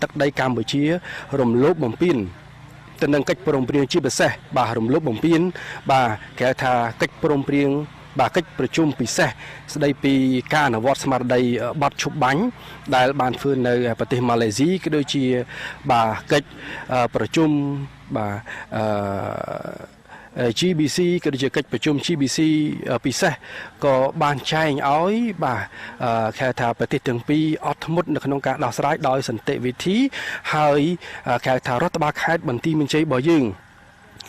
ទឹកដីកម្ពុជារំលោភបំពានទៅនឹងកិច្ចព្រមព្រៀងជាពិសេសបាទរំលោភបំពានបាទគេថាកិច្ចព្រមព្រៀងបាទកិច្ចប្រជុំពិសេសស្ដីពីការអនុវត្តស្មារតីបទឈប់បាញ់ដែលបានធ្វើនៅប្រទេសម៉ាឡេស៊ីក៏ដូចជាបាទកិច្ចប្រជុំបាទGBC ក៏ដូចជាកិច្ចប្រជុំ GBC ពិសេសក៏បានចែងឲ្យបាទគេថាប្រទេសទាំងពីរអត់ធ្មត់នៅក្នុងការដោះស្រាយដោយសន្តិវិធីហើយគេថារដ្ឋបាលខេត្តបន្ទាយមានជ័យរបស់យើង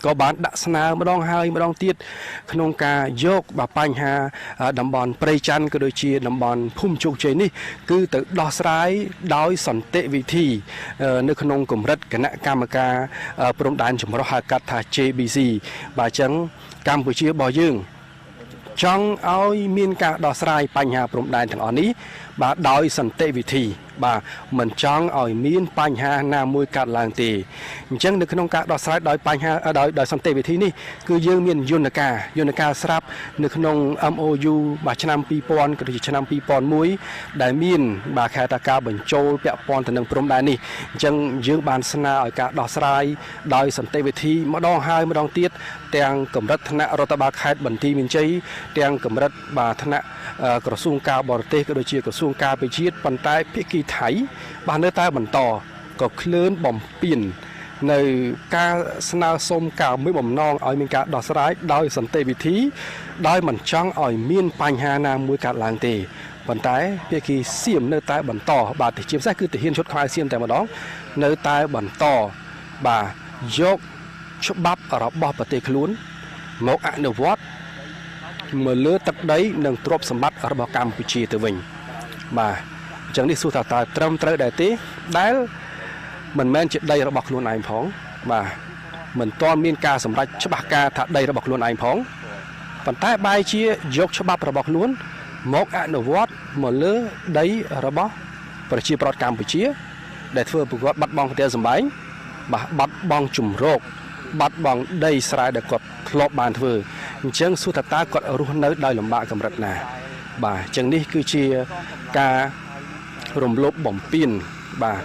ក៏បានដាក់ស្នើម្ដងហើយម្ដងទៀតក្នុងការយកបញ្ហាតំបន់ព្រៃច័ន្ទក៏ដូចជាតំបន់ភូមិជោគជ័យនេះគឺទៅដោះស្រាយដោយសន្តិវិធីនៅក្នុងកម្រិតគណៈកម្មការព្រំដែនចម្រុះហៅកាត់ថា JBC បាទអញ្ចឹងកម្ពុជារបស់យើងចង់ឲ្យមានការដោះស្រាយបញ្ហាព្រំដែនទាំងអស់នេះបាទដោយសន្តិវិធីបាទមិនចង់ឲ្យមានបញ្ហាណាមួយកើតឡើងទេអញ្ចឹងនៅក្នុងការដោះស្រាយដោយបញ្ហាដោយសន្តិវិធីនេះគឺយើងមានយន្តការស្រាប់នៅក្នុង MOU បាទឆ្នាំ2000ក៏ដូចជាឆ្នាំ2001ដែលមានបាទខែតាការបញ្ចូលពាក់ព័ន្ធទៅនឹងព្រំដែននេះអញ្ចឹងយើងបានស្នើឲ្យការដោះស្រាយដោយសន្តិវិធីម្ដងហើយម្ដងទៀតទាំងកម្រិតថ្នាក់រដ្ឋបាលខេត្តបន្ទាយមានជ័យទាំងកម្រិតបាទថ្នាក់ក្រសួងការបរទេសក៏ដូចជាក្រសួងការពារជាតិប៉ុន្តែភាគីថៃបាននៅតែបន្តក៏ឃ្លើនបំពេញនៅការស្នើសុំការមួយបំណងឲ្យមានការដោះស្រាយដោយសន្តិវិធីដោយមិនចង់ឲ្យមានបញ្ហាណាមួយកើតឡើងទេប៉ុន្តែភាគីសៀមនៅតែបន្តបាទជាពិសេសគឺទាហានឈុតខ្សែសៀមតែម្ដងនៅតែបន្តបាទយកច្បាប់របស់ប្រទេសខ្លួនមកអនុវត្តមកលើទឹកដីនិងទ្រព្យសម្បត្តិរបស់កម្ពុជាទៅវិញបាទអញ្ចឹងនេះសួរថាតើត្រឹមត្រូវដែរទេដែលមិនមែនជាដីរបស់ខ្លួនឯងផងបាទមិនទាន់មានការសម្រេចច្បាស់ការថាដីរបស់ខ្លួនឯងផងប៉ុន្តែបែរជាយកច្បាប់របស់ខ្លួនមកអនុវត្តមកលើដីរបស់ប្រជាពលរដ្ឋកម្ពុជាដែលធ្វើប្រកបបាត់បង់ផ្ទះសម្បែងបាទបាត់បង់ជំរកបាត់បង់ដីស្រែដែលគាត់ធ្លាប់បានធ្វើអញ្ចឹងសួរថាតើគាត់រស់នៅដោយលំបាកកម្រិតណាបាទអញ្ចឹងនេះគឺជាការរំលោភបំពានបាទ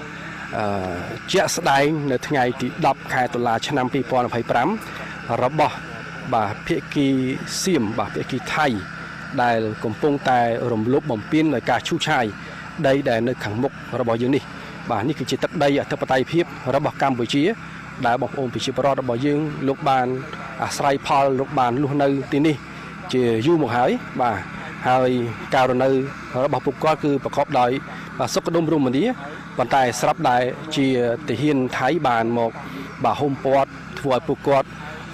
ជាក់ស្ដែងនៅថ្ងៃទី10ខែតុលាឆ្នាំ2025របស់បាទភាគីសៀមបាទភាគីថៃដែលកំពុងតែរំលោភបំពានដោយការឈូសឆាយដីដែលនៅខាងមុខរបស់យើងនេះបាទនេះគឺជាទឹកដីអធិបតេយ្យភាពរបស់កម្ពុជាដែលបងប្អូនប្រជាពលរដ្ឋរបស់យើងលោកបានអាស្រ័យផលលោកបានលុះនៅទីនេះជាយូរមកហើយបាទហើយការរស់នៅរបស់ពួកគាត់គឺប្រកបដោយសុខដុមរមនាប៉ុន្តែស្រាប់តែជាទាហានថៃបានមកបាទហុំព័ទ្ធធ្វើឲ្យពួកគាត់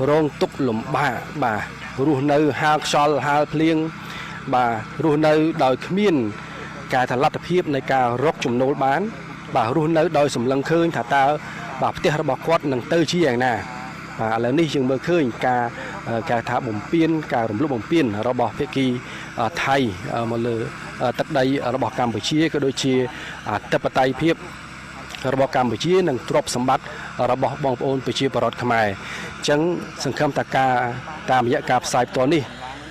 រងទុក្ខលំបាកបាទរស់នៅហាលខ្យល់ហាលភ្លៀងបាទរស់នៅដោយគ្មានការថាលទ្ធភាពនៃការរកចំណូលបានបាទរស់នៅដោយសម្លឹងឃើញថាតើ បាទផ្ទះរបស់គាត់នឹងទៅជាយ៉ាងណាបាទឥឡូវនេះយើងមើលឃើញការថាបំពេញការរំលោភបំពានរបស់ភាគីថៃមកលើទឹកដីរបស់កម្ពុជាក៏ដូចជាអធិបតេយ្យភាពរបស់កម្ពុជានិងទ្រព្យសម្បត្តិរបស់បងប្អូនប្រជាពលរដ្ឋខ្មែរអញ្ចឹងសង្ឃឹមថាតាមរយៈការផ្សាយផ្ទាល់នេះ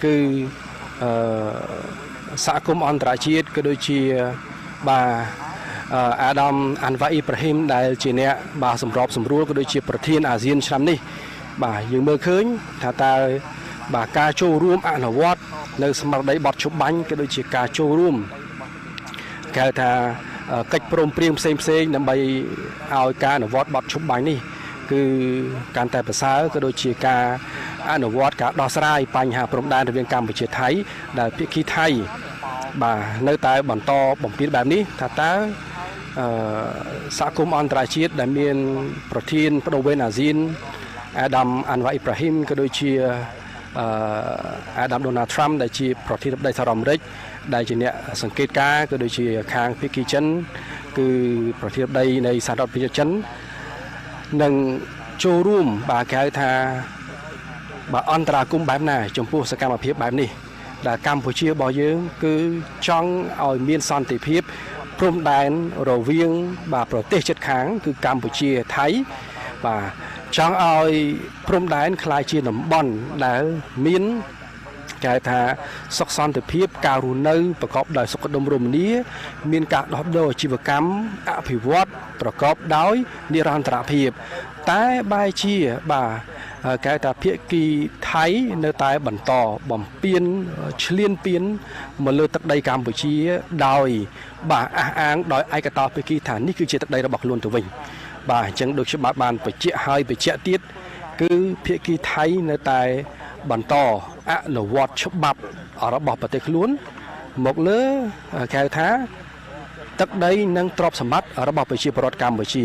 គឺសហគមន៍អន្តរជាតិក៏ដូចជាបាទអាដាមអាន់វ៉ាអ៊ីប្រាហ៊ីមដែលជាអ្នកបាទសម្របសម្រួលក៏ដូចជាប្រធានអាស៊ានឆ្នាំនេះបាទយើងមើលឃើញថាតើបាទការចូលរួមអនុវត្តនៅស្មារតីបទជបាញ់ក៏ដូចជាការចូលរួមគេហៅថាកិច្ចព្រមព្រៀងផ្សេងដើម្បីឲ្យការអនុវត្តបទជបាញ់នេះគឺកាន់តែប្រសើរក៏ដូចជាការអនុវត្តការដោះស្រាយបញ្ហាព្រំដែនរវាងកម្ពុជាថៃដែលភាគីថៃបាទនៅតែបន្តបំពេញបែបនេះថាតើសហគមន៍អន្តរជាតិដែលមានប្រធានបដូវវេនអាស៊ានអាដាមអាន់វ៉ាអ៊ីប្រាហ៊ីមក៏ដូចជាអាដាមដូណាល់ត្រាំដែលជាប្រធានាធិបតីសហរដ្ឋអាមេរិកដែលជាអ្នកសង្កេតការណ៍ក៏ដូចជាខាងភាគីចិនគឺប្រធានាធិបតីនៃសហរដ្ឋអាមេរិកចិននឹងចូលរួមបាទគេហៅថាបាទអន្តរាគមន៍បែបណាចំពោះសកម្មភាពបែបនេះដែលកម្ពុជារបស់យើងគឺចង់ឲ្យមានសន្តិភាពព្រំដែនរវាងបាទប្រទេសជិតខាងគឺកម្ពុជាថៃបាទចង់ឲ្យព្រំដែនក្លាយជាតំបន់ដែលមានគេថាសុខសន្តិភាពការរស់នៅប្រកបដោយសុខដុមរមនាមានការដោះដូរអាជីវកម្មអភិវឌ្ឍប្រកបដោយនិរន្តរភាពតែបែរជាបាទគេថាភាគីថៃនៅតែបន្តបំពេញឈ្លានពានមកលើទឹកដីកម្ពុជាដោយបាទអះអាងដោយឯកតោភាគីថានេះគឺជាទឹកដីរបស់ខ្លួនទៅវិញបាទអញ្ចឹងដូចច្បាប់បានបញ្ជាក់ហើយបញ្ជាក់ទៀតគឺភាគីថៃនៅតែបន្តអនុវត្តច្បាប់របស់ប្រទេសខ្លួនមកលើគេហៅថាទឹកដីនិងទ្រព្យសម្បត្តិរបស់ប្រជាពលរដ្ឋកម្ពុជា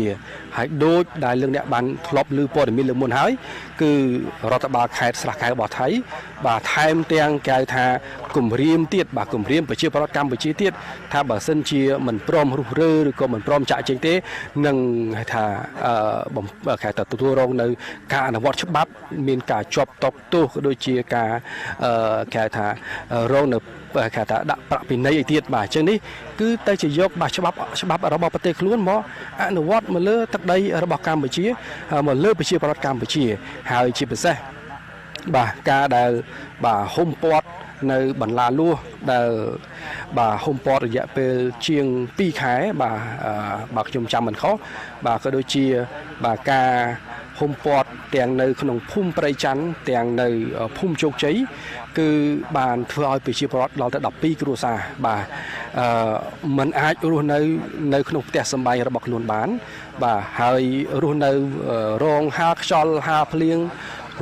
ហើយដូចដែលលោកអ្នកបានធ្លាប់ឮព័ត៌មានលើមុនហើយគឺរដ្ឋបាលខេត្តស្រះកែវរបស់ថៃបាទថែមទាំងគេហៅថាគម្រាមទៀតបាទគម្រាមប្រជាពលរដ្ឋកម្ពុជាទៀតថាបើសិនជាមិនព្រមរុះរើឬក៏មិនព្រមចាក់ចេញទេនឹងថាគេថាទទួលរងនៅការអនុវត្តច្បាប់មានការជាប់តបទោសក៏ដូចជាការគេថារងនៅគេថាដាក់ប្រាក់ពិន័យឲ្យទៀតបាទអញ្ចឹងនេះគឺទៅជាយកបាទច្បាប់របស់ប្រទេសខ្លួនមកអនុវត្តមកលើទឹកដីរបស់កម្ពុជាមកលើប្រជាពលរដ្ឋកម្ពុជាហើយជាពិសេសបាទការដែលបាទហុំព័ទ្ធនៅបន្លាលួសដែលបាទហុំព័ទ្ធរយៈពេលជាង2ខែបាទខ្ញុំចាំមិនខុសបាទក៏ដូចជាបាទការហុំព័ទ្ធទាំងនៅក្នុងភូមិព្រៃច័ន្ទទាំងនៅភូមិជោគជ័យគឺបានធ្វើឲ្យប្រជាពលរដ្ឋដល់ទៅ12គ្រួសារបាទมันអាចរស់នៅក្នុងផ្ទះសម្បែងរបស់ខ្លួនបានបាទហើយរស់នៅរងហាលខ្យល់ហាលភ្លៀង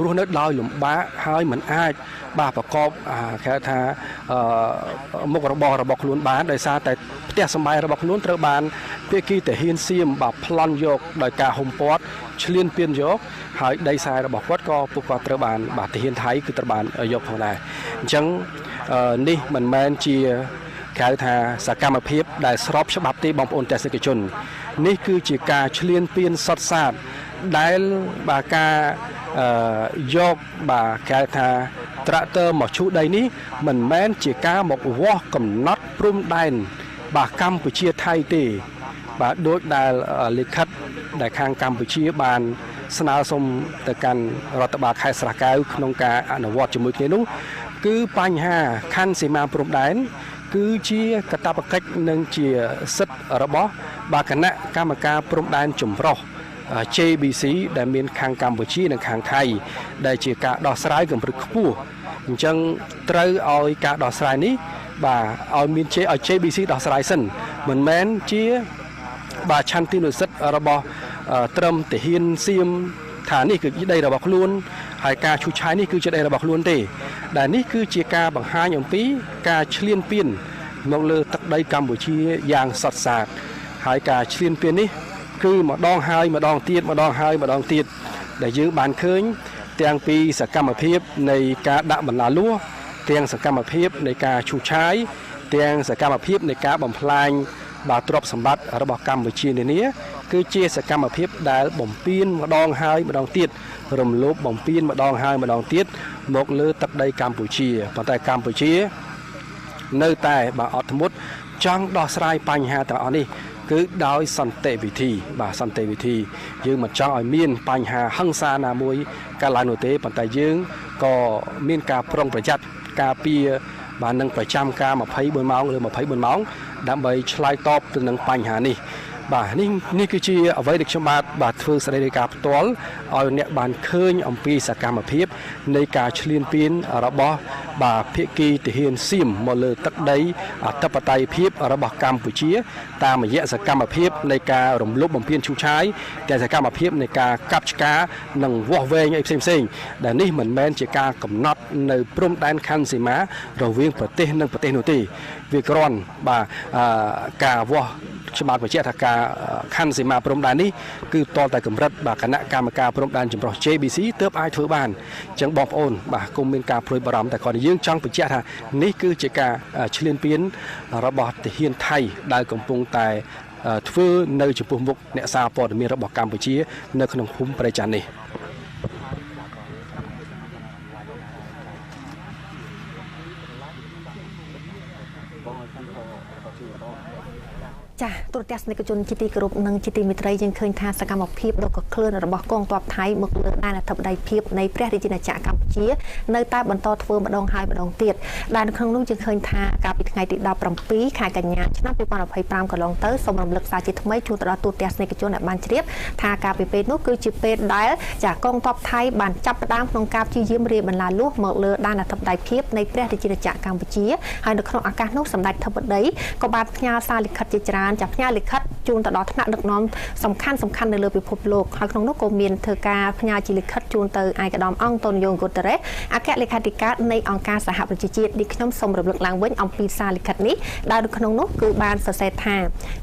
រស់នៅដោយលំបាកហើយมันអាចបាទប្រកបគេថាមុខរបររបស់ខ្លួនបានដោយសារតែផ្ទះសម្បែងរបស់ខ្លួនត្រូវបានភាគីតាហ៊ានសៀមបាទប្លន់យកដោយការហុំព័ទ្ធឈ្លានពានយកហើយដីស្រែរបស់គាត់ក៏ពួកគាត់ត្រូវបានបាទតាហ៊ានថៃគឺត្រូវបានយកផងដែរអញ្ចឹងនេះមិនមែនជាគេហៅថាសកម្មភាពដែលស្របច្បាប់ទេបងប្អូនទស្សនិកជននេះគឺជាការឈ្លានពានសុទ្ធសាធដែលបាទការយកបាទគេហៅថាត្រាក់ទ័រមកឈូសដីនេះមិនមែនជាការមកវាស់កំណត់ព្រំដែនបាទកម្ពុជាថៃទេបាទដូចដែលលិខិតដែលខាងកម្ពុជាបានស្នើសុំទៅកាន់រដ្ឋបាលខេត្តស្រះកែវក្នុងការអនុវត្តជាមួយគ្នានោះគឺបញ្ហាខណ្ឌសីមាព្រំដែនគឺជាកាតព្វកិច្ចនិងជាសិទ្ធិរបស់បាទគណៈកម្មការព្រំដែនចម្រុះ JBC ដែលមានខាងកម្ពុជានិងខាងថៃដែលជាការដោះស្រាយកម្រិតខ្ពស់អញ្ចឹងត្រូវឲ្យការដោះស្រាយនេះបាទឲ្យមានឲ្យ JBC ដោះស្រាយសិនមិនមែនជាបាទឆន្ទៈនុសិទ្ធិរបស់ត្រឹមទាហានសៀមថានេះគឺជាដីរបស់ខ្លួនហើយការឈូសឆាយនេះគឺជាដីរបស់ខ្លួនទេដែលនេះគឺជាការបង្ហាញអំពីការឈ្លានពានមកលើទឹកដីកម្ពុជាយ៉ាងសុទ្ធសាធហើយការឈ្លានពាននេះគឺម្ដងហើយម្ដងទៀតម្ដងហើយម្ដងទៀតដែលយើងបានឃើញទាំងពីសកម្មភាពនៃការដាក់បន្លាលួសទាំងសកម្មភាពនៃការឈូសឆាយទាំងសកម្មភាពនៃការបំផ្លាញបាទទ្រព្យសម្បត្តិរបស់កម្ពុជានានា គឺជាសកម្មភាពដែលបំពេញម្ដងហើយម្ដងទៀតរំលោភបំពេញម្ដងហើយម្ដងទៀតមកលើទឹកដីកម្ពុជាប៉ុន្តែកម្ពុជានៅតែបើអត់ធ្មត់ចង់ដោះស្រាយបញ្ហាទាំងអស់នេះគឺដោយសន្តិវិធីបាទសន្តិវិធីយើងមិនចង់ឲ្យមានបញ្ហាហិង្សាណាមួយកើតឡើងនោះទេប៉ុន្តែយើងក៏មានការប្រុងប្រយ័ត្នការពារបាននឹងប្រចាំការ24ម៉ោងឬ24ម៉ោងដើម្បីឆ្លើយតបទៅនឹងបញ្ហានេះបាទនេះគឺជាអ្វីដែលខ្ញុំបាទធ្វើសេចក្តីរាយការណ៍ផ្ទាល់ឲ្យអ្នកបានឃើញអំពីសកម្មភាពនៃការឈ្លានពានរបស់បាទភាគីទាហានសៀមមកលើទឹកដីអធិបតេយ្យភាពរបស់កម្ពុជាតាមរយៈសកម្មភាពនៃការរំលោភបំពានឈូសឆាយតែសកម្មភាពនៃការកាប់ឆ្ការនិងវាស់វែងអីផ្សេងដែលនេះមិនមែនជាការកំណត់នៅព្រំដែនខណ្ឌសីមារវាងប្រទេសនិងប្រទេសនោះទេវាគ្រាន់បាទការវាស់ខ្ញុំបានបញ្ជាក់ថាការខណ្ឌសីមាព្រំដែននេះគឺតតែកម្រិតបាទគណៈកម្មការព្រំដែនចម្រុះ JBC ទើបអាចធ្វើបានអញ្ចឹងបងប្អូនបាទគុំមានការព្រួយបារម្ភតែគាត់យើងចង់បញ្ជាក់ថានេះគឺជាការឈ្លានពានរបស់ទាហានថៃដែលកំពុងតែធ្វើនៅចំពោះមុខអ្នកសារព័ត៌មានរបស់កម្ពុជានៅក្នុងភូមិព្រៃច័ន្ទនេះចាទូរទស្សនិកជនជាទីគោរពនិងជាទីមេត្រីយើងឃើញថាសកម្មភាពដ៏កក្លឿនរបស់កងទ័ពថៃមកលើដែនអធិបតេយ្យភាពនៃព្រះរាជាណាចក្រកម្ពុជានៅតែបន្តធ្វើម្ដងហើយម្ដងទៀតដែលក្នុងនោះយើងឃើញថាកាលពីថ្ងៃទី17ខែកញ្ញាឆ្នាំ2025កន្លងទៅសូមរំលឹកសារជាថ្មីជូនទៅដល់ទូរទស្សនិកជនដែលបានជ្រាបថាកាលពីពេលនោះគឺជាពេលដែលចាកងទ័ពថៃបានចាប់ផ្ដើមក្នុងការព្យាយាមរាយបន្លាលួសមកលើដែនអធិបតេយ្យភាពនៃព្រះរាជាណាចក្រកម្ពុជាហើយនៅក្នុងឱកាសនោះសម្ដេចធិបតីក៏បានផ្ញើសារលិខិតជាច្រើនចាផ្ញើលិខិតជូនទៅដល់ថ្នាក់ដឹកនាំសំខាន់នៅលើពិភពលោកហើយក្នុងនោះក៏មានធ្វើការផ្ញើជាលិខិតជូនទៅឯកឧត្តមអង្គតូនីយ៉ូ ហ្គូតេរ៉េសអគ្គលេខាធិការនៃអង្គការសហប្រជាជាតិនេះខ្ញុំសូមរំលឹកឡើងវិញអំពីសារលិខិតនេះដែលនៅក្នុងនោះគឺបានសរសេរថា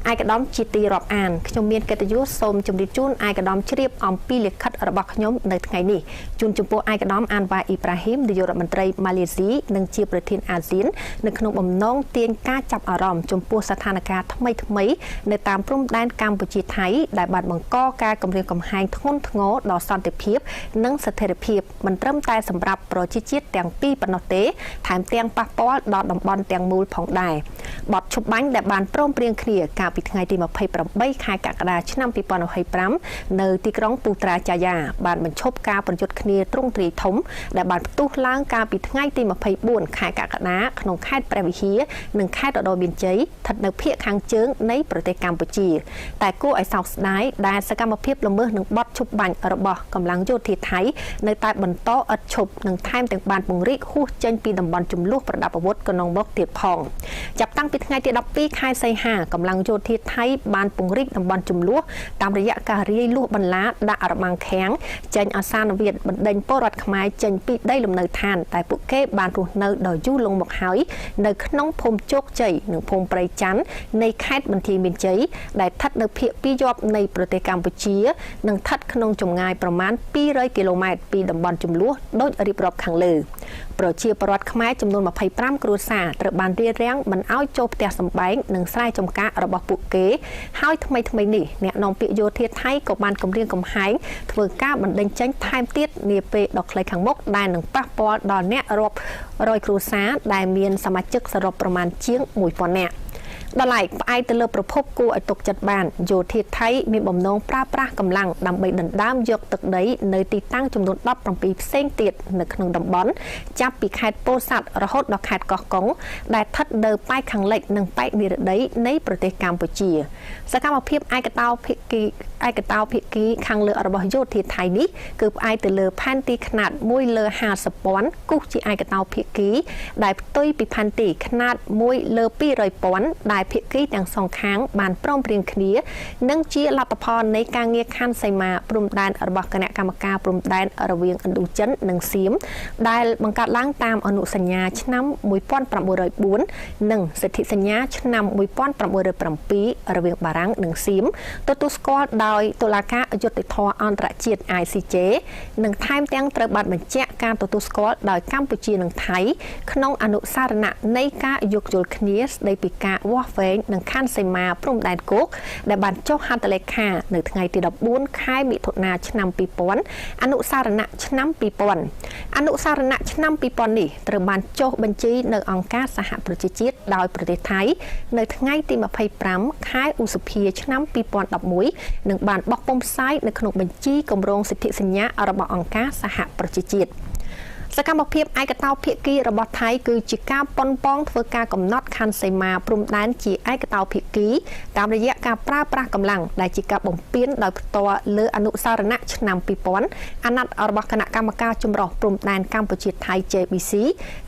ឯកឧត្តមជាទីរាប់អានខ្ញុំមានកិត្តិយសសូមជម្រាបជូនឯកឧត្តមជ្រាបអំពីលិខិតរបស់ខ្ញុំនៅថ្ងៃនេះជូនចំពោះឯកឧត្តមអានវ៉ាអ៊ីប្រាហ៊ីមនាយករដ្ឋមន្ត្រីម៉ាឡេស៊ីនិងជាប្រធានអាស៊ាននៅក្នុងបំណងទាញការចាប់អារម្មណ៍ចំពោះស្ថានភាពថ្មីនៅតាមព្រំដែនកម្ពុជាថៃដែលបានបង្កការគំរាមកំហែងធ្ងន់ធ្ងរដល់សន្តិភាពនិងស្ថិរភាពមិនត្រឹមតែសម្រាប់ប្រជាជាតិទាំងពីរប៉ុណ្ណោះទេថែមទាំងប៉ះពាល់ដល់តំបន់ទាំងមូលផងដែរបទឈប់បាញ់ដែលបានព្រមព្រៀងគ្នាកាលពីថ្ងៃទី28ខែកក្កដាឆ្នាំ2025នៅទីក្រុងពូត្រាចាយាបានបញ្ឈប់ការប្រយុទ្ធគ្នាទ្រង់ទ្រាយធំដែលបានផ្ទុះឡើងកាលពីថ្ងៃទី24ខែកក្កដាក្នុងខេត្តព្រះវិហារនិងខេត្តឧត្តរមានជ័យស្ថិតនៅភាគខាងជើងនៃប្រទេសកម្ពុជាតែគួរឲ្យសោកស្ដាយដែលសកម្មភាពល្មើសនឹងបទឈប់បាញ់របស់កម្លាំងយោធាថៃនៅតែបន្តឥតឈប់និងថែមទាំងបានពង្រីកហួសចេញពីតំបន់ចំនួនប្រដាប់អាវុធកន្លងមកទៀតផងចាប់តាំងពីថ្ងៃទី12ខែសីហាកម្លាំងយោធាថៃបានពង្រីកតំបន់ចំនួនតាមរយៈការរាយលួសបន្លាដាក់របាំងខាំងចេញអសានវិទ្យាបណ្ដេញពលរដ្ឋខ្មែរចេញពីដីលំនៅឋានតែពួកគេបានរស់នៅដ៏យូរលង់មកហើយនៅក្នុងភូមិជោគជ័យនិងភូមិព្រៃច័ន្ទនៃខេត្តបន្ទាយមានជ័យដែលស្ថិតនៅភាគពីយប់នៃប្រទេសកម្ពុជានិងស្ថិតក្នុងចម្ងាយប្រមាណ200គីឡូម៉ែត្រពីតំបន់ចំនួនដូចរៀបរាប់ខាងលើប្រជាពលរដ្ឋខ្មែរចំនួន25គ្រួសារត្រូវបានរារាំងមិនឲ្យចូលផ្ទះសម្បែងនិងស្រែចម្ការរបស់ពួកគេហើយថ្មីនេះអ្នកនាំពាក្យយោធាថៃក៏បានគម្រាមកំហែងធ្វើការបណ្ដេញចេញថែមទៀតនាពេលដ៏ខ្លីខាងមុខដែលនឹងប៉ះពាល់ដល់អ្នករាប់រយគ្រួសារដែលមានសមាជិកសរុបប្រមាណជាង 1000 នាក់ដល់ឡែកផ្អែកទៅលើប្រភពគួរឲ្យទុកចិត្តបានយោធាថៃមានបំណងប្រើប្រាស់កម្លាំងដើម្បីដណ្ដើមយកទឹកដីនៅទីតាំងចំនួន17ផ្សេងទៀតនៅក្នុងតំបន់ចាប់ពីខេត្តពោធិ៍សាត់រហូតដល់ខេត្តកោះកុងដែលស្ថិតនៅប៉ែកខាងលិចនិងប៉ែកនិរតីនៃប្រទេសកម្ពុជាសកម្មភាពឯកតោភាគីខាងលើរបស់យោធាថៃនេះគឺផ្អែកទៅលើផែនទីខ្នាត1លើ50ពាន់គូសជាឯកតោភាគីដែលផ្ទុយពីផែនទីខ្នាត1លើ200ពាន់ដែលភាគីទាំងសងខាងបានព្រមព្រៀងគ្នានិងជាលទ្ធផលនៃការងារខណ្ឌសីមាព្រំដែនរបស់គណៈកម្មការព្រំដែនរវាងឥណ្ឌូចិននិងសៀមដែលបង្កើតឡើងតាមអនុសញ្ញាឆ្នាំ1904និងសន្ធិសញ្ញាឆ្នាំ1907រវាងបារាំងនិងសៀមទទួលស្គាល់ដោយតុលាការយុត្តិធម៌អន្តរជាតិ ICJ និងថែមទាំងត្រូវបានបញ្ជាក់ការទទួលស្គាល់ដោយកម្ពុជានិងថៃក្នុងអនុសារណៈនៃការយោគយល់គ្នាស្ដីពីការវាស់ វែងនិងខណ្ឌសីមាព្រំដែនគោកដែលបានចុះហត្ថលេខានៅថ្ងៃទី14ខែមិថុនាឆ្នាំ2000អនុសារណៈឆ្នាំ2000អនុសារណៈឆ្នាំ2000នេះត្រូវបានចុះបញ្ជីនៅអង្គការសហប្រជាជាតិដោយប្រទេសថៃនៅថ្ងៃទី25ខែឧសភាឆ្នាំ2011និងបានបោះពុម្ពផ្សាយនៅក្នុងបញ្ជីគម្រោងសិទ្ធិសញ្ញារបស់អង្គការសហប្រជាជាតិសកម្មភាពឯកតោភាគីរបស់ថៃគឺជាការប៉ុនប៉ងធ្វើការកំណត់ខណ្ឌសីមាព្រំដែនជាឯកតោភាគីតាមរយៈការប្រើប្រាស់កម្លាំងដែលជាការបំពានដោយផ្ទាល់លើអនុសារណៈឆ្នាំ2000អាណត្តិរបស់គណៈកម្មការចម្រុះព្រំដែនកម្ពុជាថៃ JBC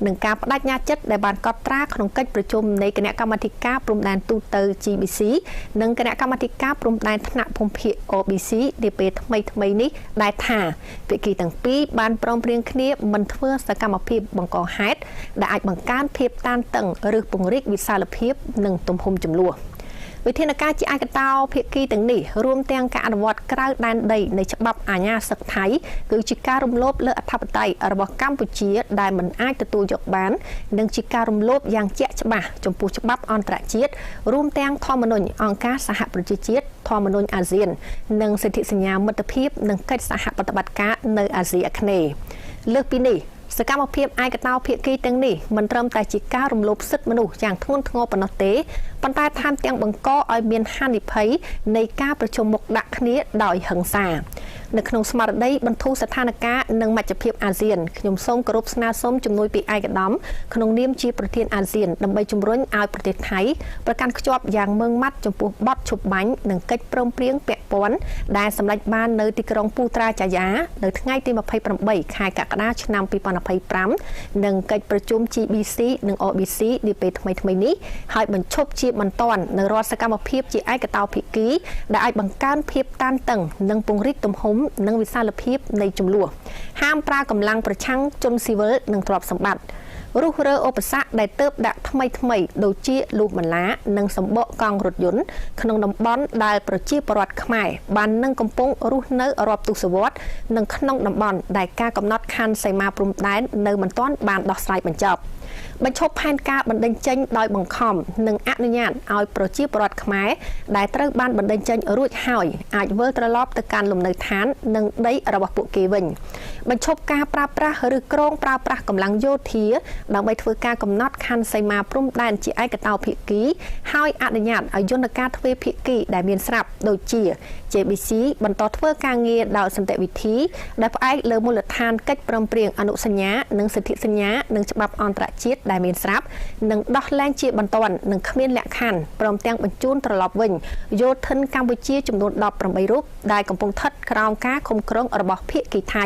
និងការបដិញ្ញាចិត្តដែលបានកត់ត្រាក្នុងកិច្ចប្រជុំនៃគណៈកម្មាធិការព្រំដែនទូទៅ GBC និងគណៈកម្មាធិការព្រំដែនថ្នាក់ភូមិភាគ OBC នាពេលថ្មីនេះដែលថាភាគីទាំងពីរបានព្រមព្រៀងគ្នាមិនធ្វើសកម្មភាពបង្កហេតុដែលអាចបង្កើនភាពតានតឹងឬពង្រីកវិសាលភាពនិងទំហំជម្លោះវិធានការជាឯកតោភាគីទាំងនេះរួមទាំងការអនុវត្តក្រៅដែនដីនៃច្បាប់អាញាសឹកថៃគឺជាការរំលោភលើអធិបតេយ្យរបស់កម្ពុជាដែលមិនអាចទទួលយកបាននិងជាការរំលោភយ៉ាងជាក់ច្បាស់ចំពោះច្បាប់អន្តរជាតិរួមទាំងធម្មនុញ្ញអង្គការសហប្រជាជាតិធម្មនុញ្ញអាស៊ាននិងសិទ្ធិសញ្ញាមិត្តភាពនិងកិច្ចសហប្រតិបត្តិការនៅអាស៊ីអាគ្នេយ៍លើសពីនេះសកម្មភាពឯកតោភាគីទាំងនេះមិនត្រឹមតែជាការរំលោភសិទ្ធិមនុស្សយ៉ាងធ្ងន់ធ្ងរប៉ុណ្ណោះទេប៉ុន្តែថែមទាំងបង្កឲ្យមានហានិភ័យនៃការប្រជុំមុខដាក់គ្នាដោយហិង្សានៅក្នុងស្មារតីបន្ធូរស្ថានភាពនិងមជ្ឈភាពអាស៊ានខ្ញុំសូមគោរពស្នើសុំជំនួយពីឯកឧត្តមក្នុងនាមជាប្រធានអាស៊ានដើម្បីជំរុញឲ្យប្រទេសថៃប្រកាន់ខ្ជាប់យ៉ាងម៉ឺងម៉ាត់ចំពោះបទឈប់បាញ់និងកិច្ចព្រមព្រៀងពាក់ព័ន្ធដែលសម្រេចបាននៅទីក្រុងពូត្រាចាយានៅថ្ងៃទី28ខែកក្កដាឆ្នាំ2025និងកិច្ចប្រជុំ GBC និង OBC នាពេលថ្មីនេះហើយបញ្ឈប់ជាបន្ទាន់នៅរាល់សកម្មភាពជាឯកតោភាគីដែលអាចបង្កើនភាពតានតឹងនិងពង្រីកទំហំនិងវិសាលភាពនៃចំនួនហាមប្រើកម្លាំងប្រឆាំងជនស៊ីវិលនិងទ្រព្យសម្បត្តិរុះរើឧបសគ្គដែលទើបដាក់ថ្មីដូចជាលូកបន្លានិងសម្បកកង់រថយន្តក្នុងតំបន់ដែលប្រជាពលរដ្ឋខ្មែរបាននឹងកំពុងរស់នៅរាប់ទសវត្សរ៍និងក្នុងតំបន់ដែលការកំណត់ខណ្ឌសីមាព្រំដែននៅមិនទាន់បានដោះស្រាយបញ្ចប់បញ្ឈប់ផែនការបណ្តេញចេញដោយបង្ខំនិងអនុញ្ញាតឲ្យប្រជាពលរដ្ឋខ្មែរដែលត្រូវបានបណ្តេញចេញរួចហើយអាចវិលត្រឡប់ទៅកាន់លំនៅឋាននិងដីរបស់ពួកគេវិញបញ្ឈប់ការប្រើប្រាស់ឬក្រងប្រើប្រាស់កម្លាំងយោធាដើម្បីធ្វើការកំណត់ខណ្ឌសីមាព្រំដែនជាឯកតោភាគីហើយអនុញ្ញាតឲ្យយន្តការទ្វេភាគីដែលមានស្រាប់ដូចជា JBC បន្តធ្វើការងារដោយសន្តិវិធីដែលផ្អែកលើមូលដ្ឋានកិច្ចព្រមព្រៀងអនុសញ្ញានិងសិទ្ធិសញ្ញានិងច្បាប់អន្តរជាតិដែលមានស្រាប់និងដោះលែងជាបន្ទាន់និងគ្មានលក្ខខណ្ឌព្រមទាំងបញ្ជូនត្រឡប់វិញយោធិនកម្ពុជាចំនួន18រូបដែលកំពុងស្ថិតក្រោមការឃុំឃ្លុងរបស់ភាគីថៃ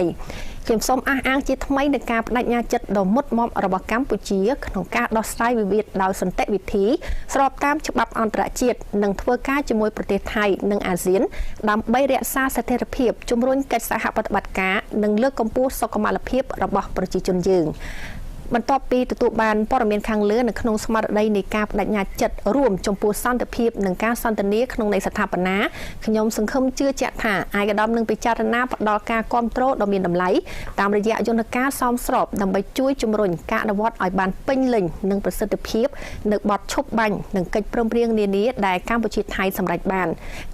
ខ្ញុំសូមអះអាងជាថ្មីនៃការបដិញ្ញាចិត្តដ៏មុតមមរបស់កម្ពុជាក្នុងការដោះស្រាយវិវាទដោយសន្តិវិធីស្របតាមច្បាប់អន្តរជាតិនិងធ្វើការជាមួយប្រទេសថៃនិងអាស៊ានដើម្បីរក្សាស្ថិរភាពជំរុញកិច្ចសហប្រតិបត្តិការនិងលើកកម្ពស់សុខុមាលភាពរបស់ប្រជាជនយើងបន្ទាប់ពីទទួលបានព័ត៌មានខាងលើនៅក្នុងស្មារតីនៃការបដិញ្ញាចិត្តរួមចំពោះសន្តិភាពនិងការសន្ទនាក្នុងនៃស្ថាបនាខ្ញុំសង្ឃឹមជឿជាក់ថាឯកឧត្តមនឹងពិចារណាផ្ដល់ការគ្រប់គ្រងដ៏មានតម្លៃតាមរយៈយន្តការសមស្របដើម្បីជួយជំរុញការអនុវត្តឲ្យបានពេញលេញនិងប្រសិទ្ធភាពនៅបទឈប់បាញ់និងកិច្ចព្រមព្រៀងនានាដែលកម្ពុជាថៃសម្រេចបាន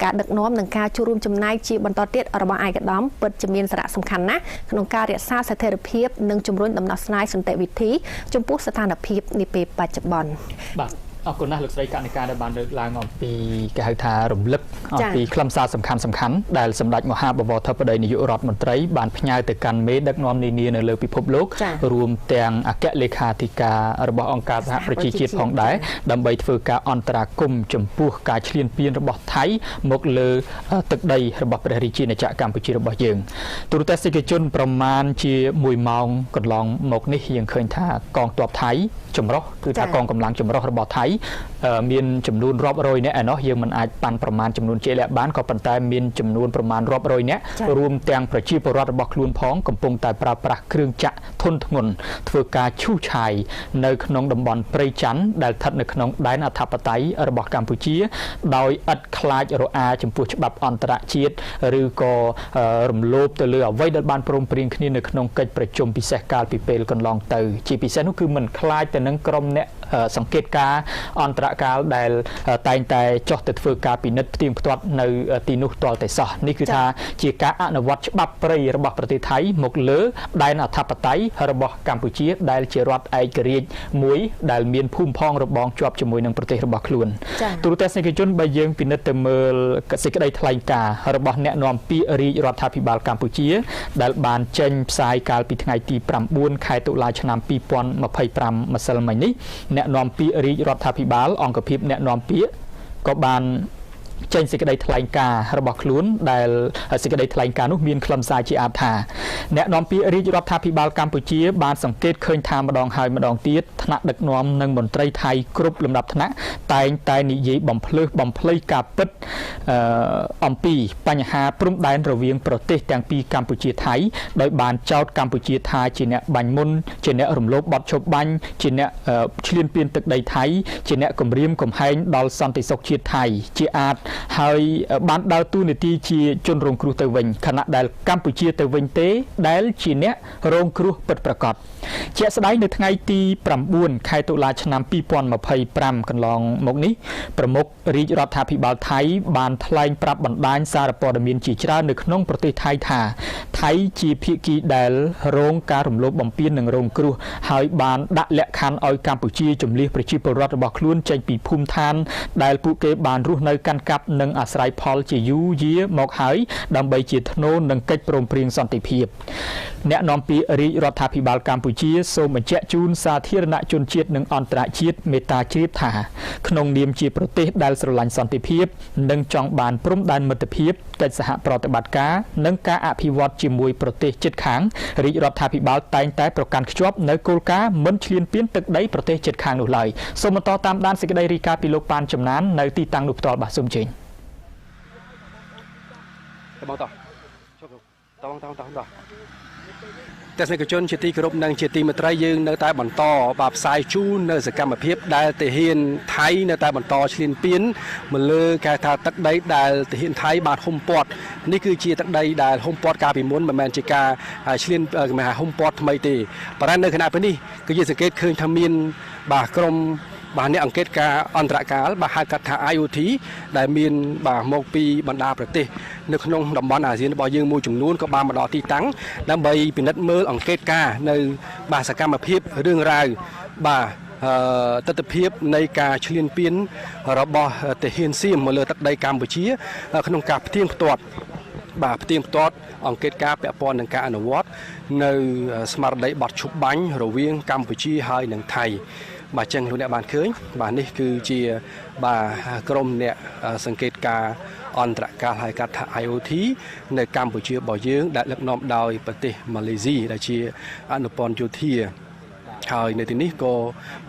ការដឹកនាំនិងការចូលរួមចំណែកជាបន្តទៀតរបស់ឯកឧត្តមពិតជាមានសារៈសំខាន់ណាស់ក្នុងការរក្សាស្ថិរភាពនិងជំរុញដំណោះស្រាយសន្តិវិធីចំពោះស្ថានភាពនាពេលបច្ចុប្បន្នបាទអរគុណណាស់លោកស្រីកនិកាដែលបានលើកឡើងអំពីគេហៅថារំលឹកអំពីខ្លឹមសារសំខាន់ដែលសម្ដេចមហាបវរធិបតីនាយករដ្ឋមន្ត្រីបានផ្ញើទៅកាន់មេដឹកនាំនានានៅលើពិភពលោករួមទាំងអគ្គលេខាធិការរបស់អង្គការសហប្រជាជាតិផងដែរដើម្បីធ្វើការអន្តរាគមន៍ចំពោះការឈ្លានពានរបស់ថៃមកលើទឹកដីរបស់ព្រះរាជាណាចក្រកម្ពុជារបស់យើងទូរទស្សនិកជនប្រមាណជា1ម៉ោងកន្លងមកនេះយើងឃើញថាកងទ័ពថៃចម្រុះគឺថាកងកម្លាំងចម្រុះរបស់ថៃមានចំនួនរាប់រយនាក់ឯណោះយើងមិនអាចប៉ាន់ប្រមាណចំនួនជាក់លាក់បានក៏ប៉ុន្តែមានចំនួនប្រមាណរាប់រយនាក់រួមទាំងប្រជាពលរដ្ឋរបស់ខ្លួនផងកំពុងតែប្រើប្រាស់គ្រឿងចាក់ធុនធ្ងន់ធ្វើការឈូសឆាយនៅក្នុងតំបន់ព្រៃច័ន្ទដែលស្ថិតនៅក្នុងដែនអធិបតេយ្យរបស់កម្ពុជាដោយឥតខ្លាចរអាចំពោះច្បាប់អន្តរជាតិឬក៏រំលោភទៅលើអ្វីដែលបានព្រមព្រៀងគ្នានៅក្នុងកិច្ចប្រជុំពិសេសកាលពីពេលកន្លងទៅជាពិសេសនោះគឺមិនខ្លាចទៅនឹងក្រុមអ្នក សង្កេតការអន្តរកាលដែលតែងតែចុះទៅធ្វើការពិនិត្យផ្ទៀងផ្ទាត់នៅទីនោះទាល់តែសោះនេះគឺថាជាការអនុវត្តច្បាប់ព្រៃរបស់ប្រទេសថៃមកលើដែនអធិបតេយ្យរបស់កម្ពុជាដែលជារដ្ឋឯករាជ្យមួយដែលមានភូមិផងរបងជាប់ជាមួយនឹងប្រទេសរបស់ខ្លួនទូរទស្សនិកជនបើយើងពិនិត្យទៅមើលសេចក្តីថ្លែងការណ៍របស់អ្នកនាំពាក្យរាជរដ្ឋាភិបាលកម្ពុជាដែលបានចេញផ្សាយកាលពីថ្ងៃទី9ខែតុលាឆ្នាំ2025ម្សិលមិញនេះអ្នកនាំពាក្យរាជរដ្ឋាភិបាលអង្គភាពអ្នកនាំពាក្យក៏បានចេញសេចក្តីថ្លែងការណ៍របស់ខ្លួនដែលសេចក្តីថ្លែងការណ៍នោះមានខ្លឹមសារជាអត្ថថាអ្នកនាំពាក្យរាជរដ្ឋាភិបាលកម្ពុជាបានសង្កេតឃើញថាម្ដងហើយម្ដងទៀតថ្នាក់ដឹកនាំនិងមន្ត្រីថៃគ្រប់លំដាប់ថ្នាក់តែងតែនិយាយបំភ្លៃការពិតអំពីបញ្ហាព្រំដែនរវាងប្រទេសទាំងពីរកម្ពុជាថៃដោយបានចោទកម្ពុជាថាជាអ្នកបាញ់មុនជាអ្នករំលោភបទឈប់បាញ់ជាអ្នកឈ្លានពានទឹកដីថៃជាអ្នកគំរាមកំហែងដល់សន្តិសុខជាតិថៃជាអាចហើយបានដើរតួនាទីជាជនរងគ្រោះទៅវិញខណៈដែលកម្ពុជាទៅវិញទេដែលជាអ្នករងគ្រោះពិតប្រាកដជាក់ស្ដែងនៅថ្ងៃទី9ខែតុលាឆ្នាំ2025កន្លងមកនេះប្រមុខរាជរដ្ឋាភិបាលថៃបានថ្លែងប្រាប់បណ្ដាញសារព័ត៌មានជាច្រើននៅក្នុងប្រទេសថៃថាថៃជាភាគីដែលរងការរំលោភបំពាននិងរងគ្រោះហើយបានដាក់លក្ខខណ្ឌឲ្យកម្ពុជាជំនះប្រជាពលរដ្ឋរបស់ខ្លួនចេញពីភូមិឋានដែលពួកគេបានរស់នៅកាន់កាប់និងអាស្រ័យផលជាយូរយារមកហើយដើម្បីជាថ្នូរនឹងកិច្ចព្រមព្រៀងសន្តិភាពអ្នកនាំពាក្យរាជរដ្ឋាភិបាលកម្ពុជាសូមបញ្ជាក់ជូនសាធារណជនជាតិនិងអន្តរជាតិមេត្តាជ្រាបថាក្នុងនាមជាប្រទេសដែលស្រឡាញ់សន្តិភាពនិងចង់បានព្រំដែនមិត្តភាពកិច្ចសហប្រតិបត្តិការនិងការអភិវឌ្ឍជាមួយប្រទេសជិតខាងរាជរដ្ឋាភិបាលតែងតែប្រកាន់ខ្ជាប់នៅគោលការណ៍មិនឈ្លានពានទឹកដីប្រទេសជិតខាងនោះឡើយសូមបន្តតាមដានសេចក្តីរាយការណ៍ពីលោកប៉ានចំណាននៅទីតាំងនោះផ្ទាល់បាទសូមជើញបងតោះទស្សនិកជនជាទីគោរពនិងជាទីមេត្រីយើងនៅតែបន្តបាទផ្សាយជូននៅសកម្មភាពដែលទាហានថៃនៅតែបន្តឈ្លានពានមកលើគេថាទឹកដីដែលទាហានថៃបានហុំព័ទ្ធនេះគឺជាទឹកដីដែលហុំព័ទ្ធកាលពីមុនមិនមែនជាការឈ្លានហុំព័ទ្ធថ្មីទេប៉ុន្តែនៅខណៈពេលនេះគឺយើងសង្កេតឃើញថាមានបាទក្រុមបាទអ្នកអង្គការអន្តរកាលបាទហៅកាត់ថា IOT ដែលមានបាទមកពីបណ្ដាប្រទេសនៅក្នុងតំបន់អាស៊ានរបស់យើងមួយចំនួនក៏បានមកដល់ទីតាំងដើម្បីពិនិត្យមើលអង្គការនៅបាទសកម្មភាពរឿងរ៉ាវបាទទស្សនវិជ្ជានៃការឈ្លានពានរបស់ទាហានសៀមមកលើទឹកដីកម្ពុជាក្នុងការផ្ទៀងផ្ទាត់បាទផ្ទៀងផ្ទាត់អង្គការពាក់ព័ន្ធនឹងការអនុវត្តនៅស្មារតីបទឈប់បាញ់រវាងកម្ពុជាហើយនិងថៃបាទចឹងលោកអ្នកបានឃើញបាទនេះគឺជាបាទក្រុមអ្នកសង្កេតការអន្តរកាលហៅកាត់ថា IOT នៅកម្ពុជារបស់យើងដែលដឹកនាំដោយប្រទេសម៉ាឡេស៊ីដែលជាអនុព័ន្ធយោធាហើយនៅទីនេះក៏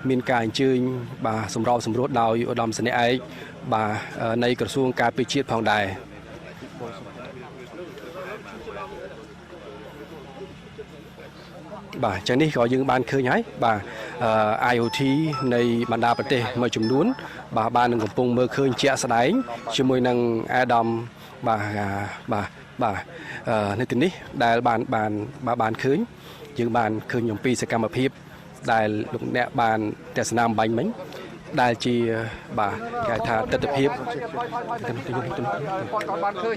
មានការអញ្ជើញបាទសម្របសម្រួលដោយឧត្តមសេនីយ៍ឯកបាទនៃក្រសួងការពារជាតិផងដែរបាទចឹងនេះក៏យើងបានឃើញហើយបាទ IOT នៃបណ្ដាប្រទេសមួយចំនួនបាទបាននឹងកំពុងមើលឃើញជាក់ស្ដែងជាមួយនឹងអាដាមបាទនៅទីនេះដែលបានឃើញយើងបានឃើញអំពីសកម្មភាពដែលលោកអ្នកបានទស្សនាអំបញ្ញមិញដែលជាបាទគេថាទស្សនវិជ្ជាបានឃើញ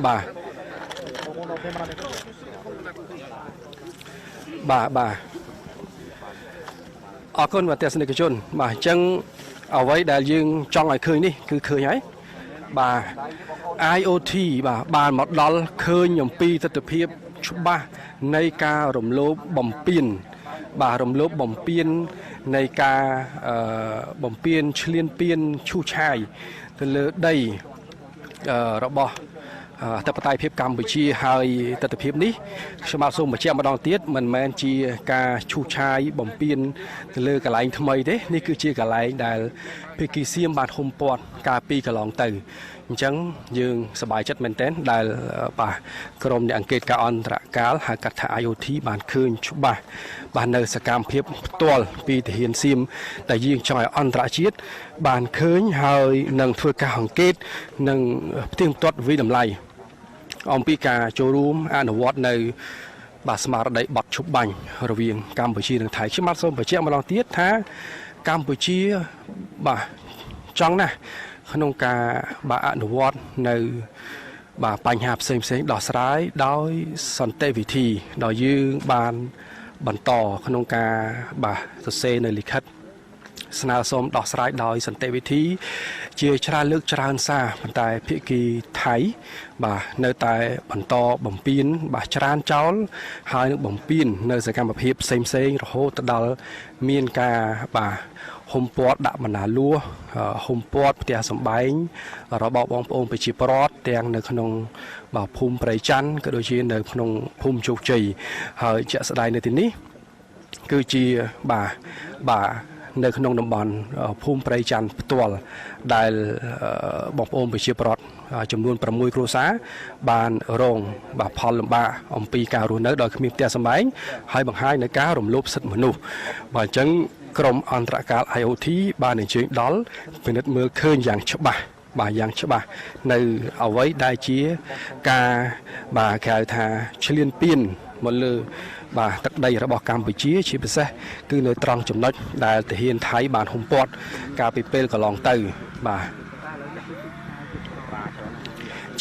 បាទអរគុណបាទទស្សនិកជនបាទអញ្ចឹងអ្វីដែលយើងចង់ឲ្យឃើញនេះគឺឃើញហើយបាទ IOT បាទបានមកដល់ឃើញអំពីទស្សនវិជ្ជាច្បាស់នៃការរំលោភបំពានបាទរំលោភបំពាននៃការបំពានឈ្លានពានឈូសឆាយទៅលើដីរបស់អធិបតេយ្យភាពកម្ពុជាហើយទស្សនវិជ្ជានេះខ្ញុំបាទសូមបញ្ជាក់ម្ដងទៀតមិនមែនជាការឈូសឆាយបំពានទៅលើកន្លែងថ្មីទេនេះគឺជាកន្លែងដែលភាគីសៀមបានហុំព័ទ្ធកាលពីកន្លងទៅអញ្ចឹងយើងសប្បាយចិត្តមែនទែនដែលបាទក្រុមអ្នកអង្កេតការអន្តរកាលហៅកាត់ថា IOT បានឃើញច្បាស់បាទនៅសកម្មភាពផ្ទាល់ពីទាហានសៀមដែលយើងចង់ឲ្យអន្តរជាតិបានឃើញហើយនឹងធ្វើការអង្កេតនិងផ្ទៀងផ្ទាត់វិតម្លៃ អំពីការចូលរួមអនុវត្តនៅបាទស្មារតីបទឈប់បាញ់រវាងកម្ពុជានិងថៃខ្ញុំបាទសូមបញ្ជាក់ម្ដងទៀតថាកម្ពុជាបាទចង់ណាស់ក្នុងការបាទអនុវត្តនៅបាទបញ្ហាផ្សេងដោះស្រាយដោយសន្តិវិធីដោយយើងបានបន្តក្នុងការបាទសរសេរនៅលិខិតស្នើសុំដោះស្រាយដោយសន្តិវិធីជាច្រើនលើកច្រើនសារប៉ុន្តែភាគីថៃបាទនៅតែបន្តបំពេញបាទច្រើនចោលហើយនឹងបំពេញនៅសកម្មភាពផ្សេងរហូតដល់មានការបាទហុំព័ទ្ធដាក់បណ្ណាលួហុំព័ទ្ធផ្ទះសម្បែងរបស់បងប្អូនប្រជាពលរដ្ឋទាំងនៅក្នុងបាទភូមិព្រៃច័ន្ទក៏ដូចជានៅក្នុងភូមិជោគជ័យហើយជាក់ស្ដែងនៅទីនេះគឺជាបាទនៅក្នុងតំបន់ភូមិព្រៃច័ន្ទផ្ទាល់ដែលបងប្អូនប្រជាពលរដ្ឋចំនួន6គ្រួសារបានរងបាទផលលំបាកអំពីការរស់នៅដោយគ្មានផ្ទះសម្បែងហើយបង្ហាញនៅការរំលោភសិទ្ធិមនុស្សបាទអញ្ចឹងក្រុមអន្តរការ IOT បានអញ្ជើញដល់ពិនិត្យមើលឃើញយ៉ាងច្បាស់នៅអ្វីដែលជាការបាទគេហៅថាឈ្លានពានមកលើបាទទឹកដីរបស់កម្ពុជាជាពិសេសគឺនៅត្រង់ចំណុចដែលទាហានថៃបានហុំព័ទ្ធកាលពីពេលកន្លងទៅបាទ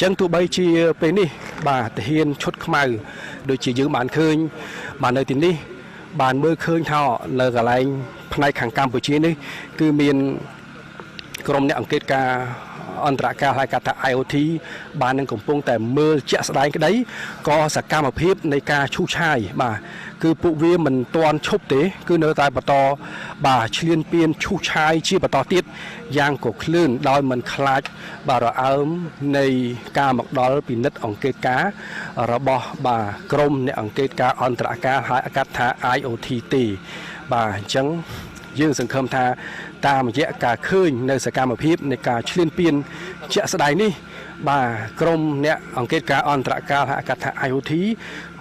ចឹងទោះបីជាពេលនេះបាទទាហានឈុតខ្មៅដូចជាយើងបានឃើញបាទនៅទីនេះបានមើលឃើញថានៅកន្លែងផ្នែកខាងកម្ពុជានេះគឺមានក្រុមអ្នកអង្កេតការអន្តរការហៅកាត់ថា IOT បាននឹងកំពុងតែមើលជាក់ស្ដែងក្តីក៏សកម្មភាពនៃការឈូសឆាយបាទគឺពួកវាមិនទាន់ឈប់ទេគឺនៅតែបន្តបាទឈ្លានពានឈូសឆាយជាបន្តទៀតយ៉ាងកក្លឿនដោយមិនខ្លាចបាទរអើមនៃការមកដល់ពិនិត្យអង្កេតការរបស់បាទក្រុមអ្នកអង្កេតការអន្តរការហៅកាត់ថា IOT ទេបាទអញ្ចឹងយើងសង្ឃឹមថាតាមរយៈការឃើញនៅសកម្មភាពនៃការឈ្លានពានជាក់ស្ដែងនេះបាទក្រុមអ្នកអង្កេតការអន្តរការហៅកាត់ថា IOT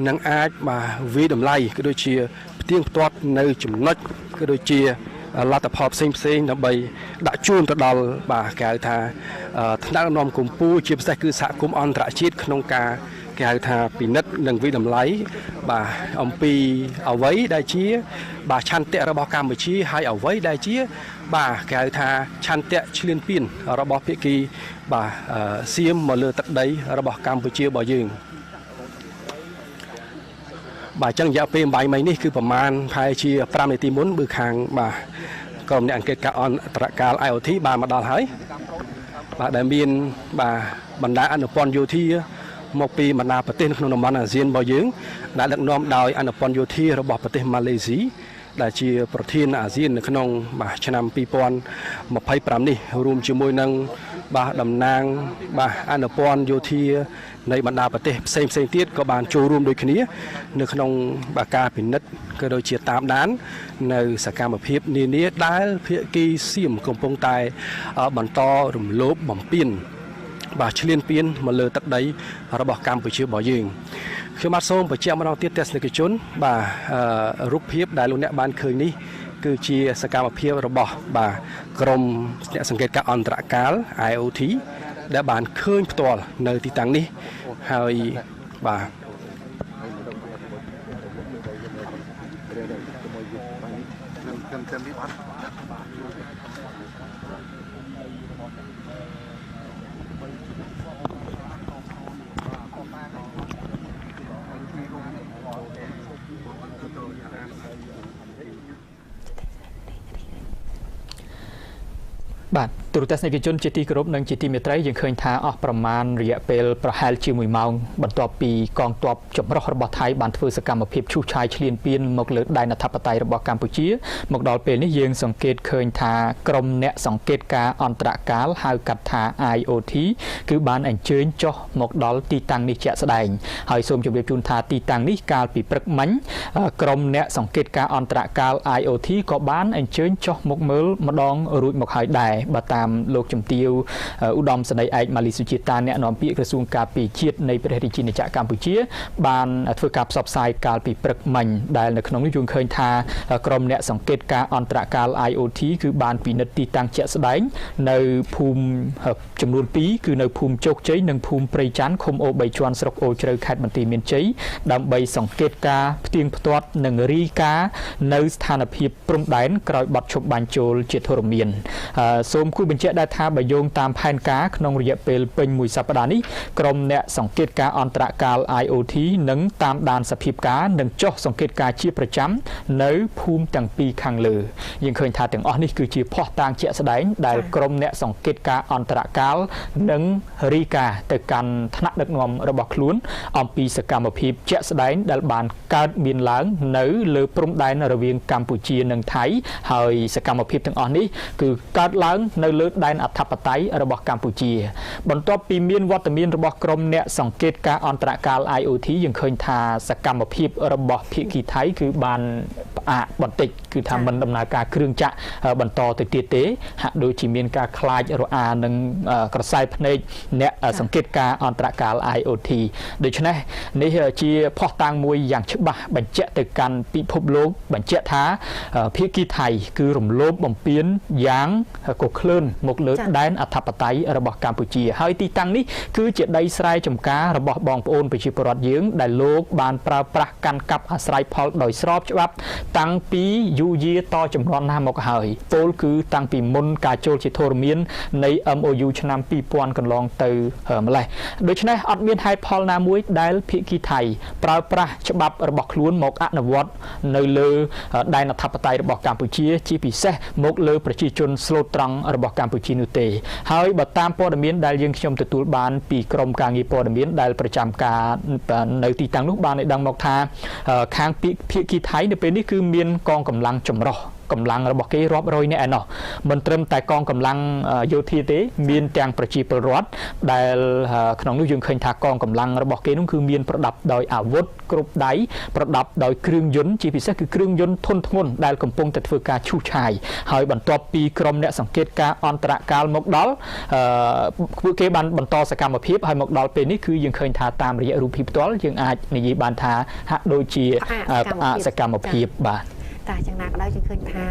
នឹងអាចបាទវិតម្លៃក៏ដូចជាផ្ទៀងផ្ទាត់នៅចំណុចក៏ដូចជាលទ្ធផលផ្សេងដើម្បីដាក់ជូនទៅដល់បាទគេហៅថាថ្នាក់ដឹកនាំកម្ពុជាជាពិសេសគឺសហគមន៍អន្តរជាតិក្នុងការគេហៅថាពិនិត្យនិងវិតម្លៃបាទអំពីអ្វីដែលជាបាទឆន្ទៈរបស់កម្ពុជាហើយអ្វីដែលជាបាទគេហៅថាឆន្ទៈឈ្លានពានរបស់ភាគីបាទសៀមមកលើទឹកដីរបស់កម្ពុជារបស់យើងបាទអញ្ចឹងរយៈពេល8ម៉ោងនេះគឺប្រមាណប្រហែលជា5នាទីមុនបើខាងបាទក្រុមអ្នកអង្កេតការអន្តរការ IOT បានមកដល់ហើយបាទដែលមានបាទបណ្ដាអនុព័ន្ធយោធាមកពីបណ្ដាប្រទេសនៅក្នុងតំបន់អាស៊ានរបស់យើងដែលដឹកនាំដោយអនុព័ន្ធយោធារបស់ប្រទេសម៉ាឡេស៊ីដែលជាប្រធានអាស៊ាននៅក្នុងបាទឆ្នាំ2025នេះរួមជាមួយនឹងបាទតំណាងបាទអនុព័ន្ធយោធានៃបណ្ដាប្រទេសផ្សេងទៀតក៏បានចូលរួមដូចគ្នានៅក្នុងបាទការពិនិត្យក៏ដូចជាតាមដាននៅសកម្មភាពនានាដែលភាគីសៀមកំពុងតែបន្តរំលោភបំពានបាទឈ្លានពានមកលើទឹកដីរបស់កម្ពុជារបស់យើងខ្ញុំបាទសូមបញ្ជាក់ម្ដងទៀតទស្សនិកជនបាទរូបភាពដែលលោកអ្នកបានឃើញនេះគឺជាសកម្មភាពរបស់បាទក្រុមអ្នកសង្កេតការអន្តរការ IOT ដែលបានឃើញផ្ទាល់នៅទីតាំងនេះហើយបាទបាទទូរទស្សនិកជនជាទីគោរពនិងជាទីមេត្រីយើងឃើញថាអស់ប្រមាណរយៈពេលប្រហែលជា1ម៉ោងបន្ទាប់ពីកងទ័ពចម្រុះរបស់ថៃបានធ្វើសកម្មភាពឈូសឆាយឈ្លានពានមកលើដែនអធិបតេយ្យរបស់កម្ពុជាមកដល់ពេលនេះយើងសង្កេតឃើញថាក្រុមអ្នកសង្កេតការអន្តរកាលហៅកាត់ថា IOT គឺបានអញ្ជើញចុះមកដល់ទីតាំងនេះជាក់ស្ដែងហើយសូមជម្រាបជូនថាទីតាំងនេះកាលពីព្រឹកមិញក្រុមអ្នកសង្កេតការអន្តរកាល IOT ក៏បានអញ្ជើញចុះមកមើលម្ដងរួចមកហើយដែរបើតា តាមលោកជំទាវឧត្តមសេនីយ៍ឯកម៉ាលីសុជាតាអ្នកនាំពាក្យក្រសួងការពារជាតិនៃព្រះរាជាណាចក្រកម្ពុជាបានធ្វើការផ្សព្វផ្សាយកាលពីព្រឹកមិញដែលនៅក្នុងនេះយើងឃើញថាក្រុមអ្នកសង្កេតការអន្តរកាល IOT គឺបានពិនិត្យទីតាំងជាក់ស្ដែងនៅភូមិចំនួន2គឺនៅភូមិជោគជ័យនិងភូមិព្រៃច័ន្ទឃុំអូ3ជាន់ស្រុកអូជ្រៅខេត្តបន្ទាយមានជ័យដើម្បីសង្កេតការផ្ទៀងផ្ទាត់និងរាយការណ៍នៅស្ថានភាពព្រំដែនក្រោយបទឈប់បាញ់ចូលជាធរមានសូមគូបញ្ជាក់ដែរថាបើយោងតាមផែនការក្នុងរយៈពេលពេញមួយសប្តាហ៍នេះក្រុមអ្នកសង្កេតការអន្តរកាល IOT នឹងតាមដានសភាពការនិងចុះសង្កេតការជាប្រចាំនៅភូមិទាំងពីរខាងលើយើងឃើញថាទាំងអស់នេះគឺជាភស្តុតាងជាក់ស្ដែងដែលក្រុមអ្នកសង្កេតការអន្តរកាលនិងរាយការណ៍ទៅកាន់ថ្នាក់ដឹកនាំរបស់ខ្លួនអំពីសកម្មភាពជាក់ស្ដែងដែលបានកើតមានឡើងនៅលើព្រំដែនរវាងកម្ពុជានិងថៃហើយសកម្មភាពទាំងអស់នេះគឺកើតឡើងនៅលើដែនអធិបតេយ្យរបស់កម្ពុជាបន្ទាប់ពីមានវត្តមានរបស់ក្រុមអ្នកសង្កេតការអន្តរកាល IOT យើងឃើញថាសកម្មភាពរបស់ភាគីថៃគឺបានផ្អាកបន្តិចគឺថាមិនដំណើរការគ្រឿងចក្របន្តទៅទៀតទេហាក់ដូចជាមានការខ្លាចរអានឹងក្រសែភ្នែកអ្នកសង្កេតការអន្តរកាល IOT ដូច្នេះនេះជាភស្តុតាងមួយយ៉ាងច្បាស់បញ្ជាក់ទៅកាន់ពិភពលោកបញ្ជាក់ថាភាគីថៃគឺរំលោភបំពានយ៉ាងកុសក្លឿនមកលើដែនអធិបតេយ្យរបស់កម្ពុជាហើយទីតាំងនេះគឺជាដីស្រែចម្ការរបស់បងប្អូនប្រជាពលរដ្ឋយើងដែលលោកបានប្រើប្រាស់កាន់កាប់អាស្រ័យផលដោយស្របច្បាប់តាំងពីយូរយារតជំនាន់ណាមកហើយពោលគឺតាំងពីមុនការចូលជាធរមាននៃ MOU ឆ្នាំ2000កន្លងទៅម្លេះដូច្នេះអត់មានហេតុផលណាមួយដែលភាគីថៃប្រើប្រាស់ច្បាប់របស់ខ្លួនមកអនុវត្តនៅលើដែនអធិបតេយ្យរបស់កម្ពុជាជាពិសេសមកលើប្រជាជនស្លូតត្រង់របស់កម្ពុជានោះទេហើយបើតាមព័ត៌មានដែលយើងខ្ញុំទទួលបានពីក្រមការងារព័ត៌មានដែលប្រចាំការនៅទីតាំងនោះបានឲ្យដឹងមកថាខាងភាគីថៃនៅពេលនេះគឺមានកងកម្លាំងចម្រុះកម្លាំងរបស់គេរាប់រយនាក់ឯណោះមិនត្រឹមតែកងកម្លាំងយោធាទេមានទាំងប្រជាពលរដ្ឋដែលក្នុងនោះយើងឃើញថាកងកម្លាំងរបស់គេនោះគឺមានប្រដាប់ដោយអាវុធគ្រប់ដៃប្រដាប់ដោយគ្រឿងយន្តជាពិសេសគឺគ្រឿងយន្តធុនធ្ងន់ដែលកំពុងតែធ្វើការឈូសឆាយហើយបន្ទាប់ពីក្រុមអ្នកសង្កេតការអន្តរកាលមកដល់ពួកគេបានបន្តសកម្មភាពហើយមកដល់ពេលនេះគឺយើងឃើញថាតាមរយៈរូបភាពផ្ទាល់យើងអាចនិយាយបានថាហាក់ដូចជាសកម្មភាពបាទតែយ៉ាងណាក៏ដោយយើងឃើញថា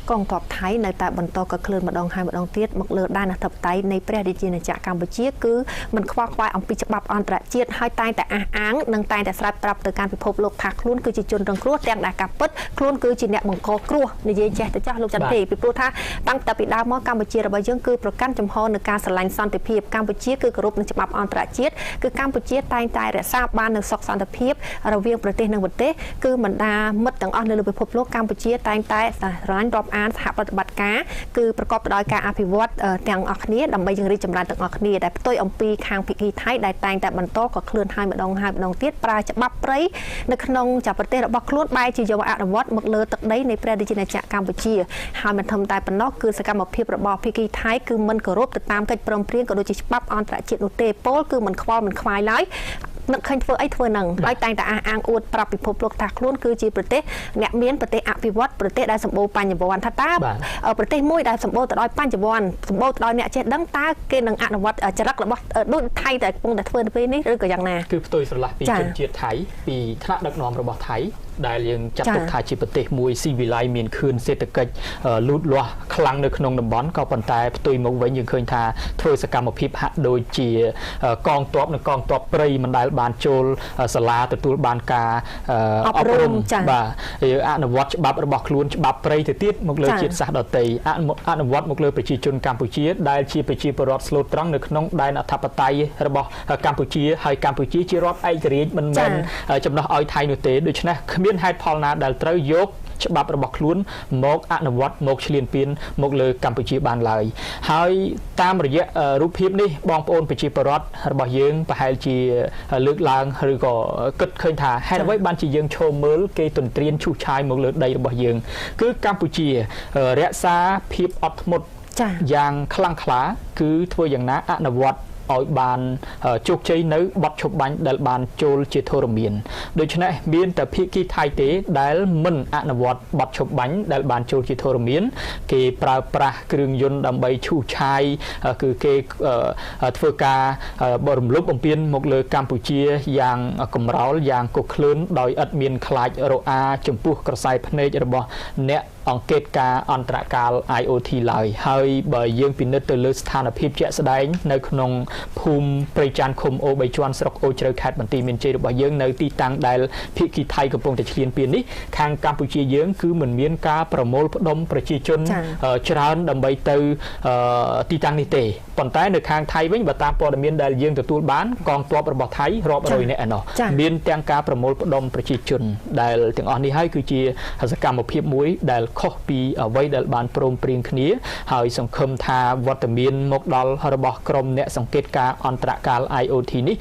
កងទ័ពថៃនៅតែបន្តកក្លឿនម្ដងហើយម្ដងទៀតមកលើដែនអធិបតេយ្យនៃព្រះរាជាណាចក្រកម្ពុជាគឺមិនខ្វល់ខ្វាយអំពីច្បាប់អន្តរជាតិហើយតែងតែអះអាងនិងតែងតែស្រាប់ប្រាប់ទៅកាន់ពិភពលោកថាខ្លួនគឺជាជនរងគ្រោះទាំងដែលការពិតខ្លួនគឺជាអ្នកបង្កគ្រោះនិយាយចេះទៅចាស់លោកចន្ទទីពីព្រោះថាតាំងតែពីដើមមកកម្ពុជារបស់យើងគឺប្រកាន់ចំហនៅការស្រឡាញ់សន្តិភាពកម្ពុជាគឺគោរពនឹងច្បាប់អន្តរជាតិគឺកម្ពុជាតែងតែរក្សាបាននូវសុខសន្តិភាពរវាងប្រទេសនិងប្រទេសគឺបណ្ដាមិត្តទាំងអស់នៅលើពិភពលោកកម្ពុជាតែងតែសារ៉ាញ់រាប់អានសហប្រតិបត្តិការគឺប្រកបដោយការអភិវឌ្ឍទាំងអស់គ្នាដើម្បីយើងរីកចម្រើនទាំងអស់គ្នាដែលផ្ទុយអំពីខាងភាគីថៃដែលតែងតែបន្តក៏ឃ្លឿនហើយម្ដងទៀតប្រើច្បាប់ព្រៃនៅក្នុងប្រទេសរបស់ខ្លួនបែរជាយកអនុវត្តមកលើទឹកដីនៃព្រះរាជាណាចក្រកម្ពុជាហើយមិនធំតែប៉ុណ្ណោះគឺសកម្មភាពរបស់ភាគីថៃគឺមិនគោរពទៅតាមកិច្ចព្រមព្រៀងក៏ដូចជាច្បាប់អន្តរជាតិនោះទេពលគឺមិនខ្វល់មិនខ្វាយឡើយនឹកឃើញធ្វើអីធ្វើនឹងហើយតែងតែអះអាងអួតប្រាប់ពិភពលោកថាខ្លួនគឺជាប្រទេសអ្នកមានប្រទេសអភិវឌ្ឍប្រទេសដែលសម្បូរបញ្ញវន្តថាតើប្រទេសមួយដែលសម្បូរទៅដោយបញ្ញវន្តសម្បូរទៅដោយអ្នកចេះដឹងតើគេនឹងអនុវត្តចរិតរបស់ដូចថៃតែកំពុងតែធ្វើនៅពេលនេះឬក៏យ៉ាងណាគឺផ្ទុយស្រឡះពីជនជាតិថៃពីថ្នាក់ដឹកនាំរបស់ថៃដែលយើងចាត់ទុកថាជាប្រទេសមួយស៊ីវិល័យមានខឿនសេដ្ឋកិច្ចលូតលាស់ខ្លាំងនៅក្នុងតំបន់ក៏ប៉ុន្តែផ្ទុយមកវិញយើងឃើញថាធ្វើសកម្មភាពហាក់ដូចជាកងទ័ពនិងកងទ័ពព្រៃមិនដែលបានចូលសាលាទទួលបានការអប់រំបាទអនុវត្តច្បាប់របស់ខ្លួនច្បាប់ព្រៃទៅទៀតមកលើជាតិសាសន៍ដទៃអនុវត្តមកលើប្រជាជនកម្ពុជាដែលជាប្រជាពលរដ្ឋស្លូតត្រង់នៅក្នុងដែនអធិបតេយ្យរបស់កម្ពុជាហើយកម្ពុជាជារដ្ឋឯករាជ្យមិនមែនចំណោះឲ្យថៃនោះទេដូច្នេះមានហេតុផលណាដែលត្រូវយកច្បាប់របស់ខ្លួនមកអនុវត្តមកឈ្លានពានមកលើកម្ពុជាបានឡើយហើយតាមរយៈរូបភាពនេះបងប្អូនប្រជាពលរដ្ឋរបស់យើងប្រហែលជាលើកឡើងឬក៏គិតឃើញថាហេតុអ្វីបានជាយើងឈរមើលគេទន្ទ្រានឈូសឆាយមកលើដីរបស់យើងគឺកម្ពុជារក្សាភាពអត់ធ្មត់យ៉ាងខ្លាំងក្លាគឺធ្វើយ៉ាងណាអនុវត្ត ឲ្យបានជោគជ័យនៅបទឈប់បាញ់ដែលបានចូលជាធរមានដូច្នេះមានតែភាគីថៃទេដែលមិនអនុវត្តបទឈប់បាញ់ដែលបានចូលជាធរមានគេប្រើប្រាស់គ្រឿងយន្តដើម្បីឈូសឆាយគឺគេធ្វើការបរំលោភបំពានមកលើកម្ពុជាយ៉ាងកំរោលយ៉ាងកុកក្លឿនដោយឥតមានខ្លាចរអាចំពោះក្រសែភ្នែករបស់អ្នកអង្គការការអន្តរកាល IOT ឡើយហើយបើយើងពិនិត្យទៅលើស្ថានភាពជាក់ស្ដែងនៅក្នុងភូមិព្រៃច័ន្ទឃុំអូ3ជាន់ស្រុកអូជ្រៅខេត្តបន្ទាយមានជ័យរបស់យើងនៅទីតាំងដែលភាគីថៃកំពុងតែឈ្លានពាននេះខាងកម្ពុជាយើងគឺមិនមានការប្រមូលផ្ដុំប្រជាជនច្រើនដើម្បីទៅទីតាំងនេះទេប៉ុន្តែនៅខាងថៃវិញបើតាមព័ត៌មានដែលយើងទទួលបានកងទ័ពរបស់ថៃរាប់រយនាក់ឯណោះមានទាំងការប្រមូលផ្ដុំប្រជាជនដែលទាំងអស់នេះហើយគឺជាសកម្មភាពមួយដែលខុសពីអ្វីដែលបានព្រមព្រៀងគ្នាហើយសង្ឃឹមថាវត្តមានមកដល់របស់ក្រុមអ្នកសង្កេតការអន្តរកាល IOT នេះ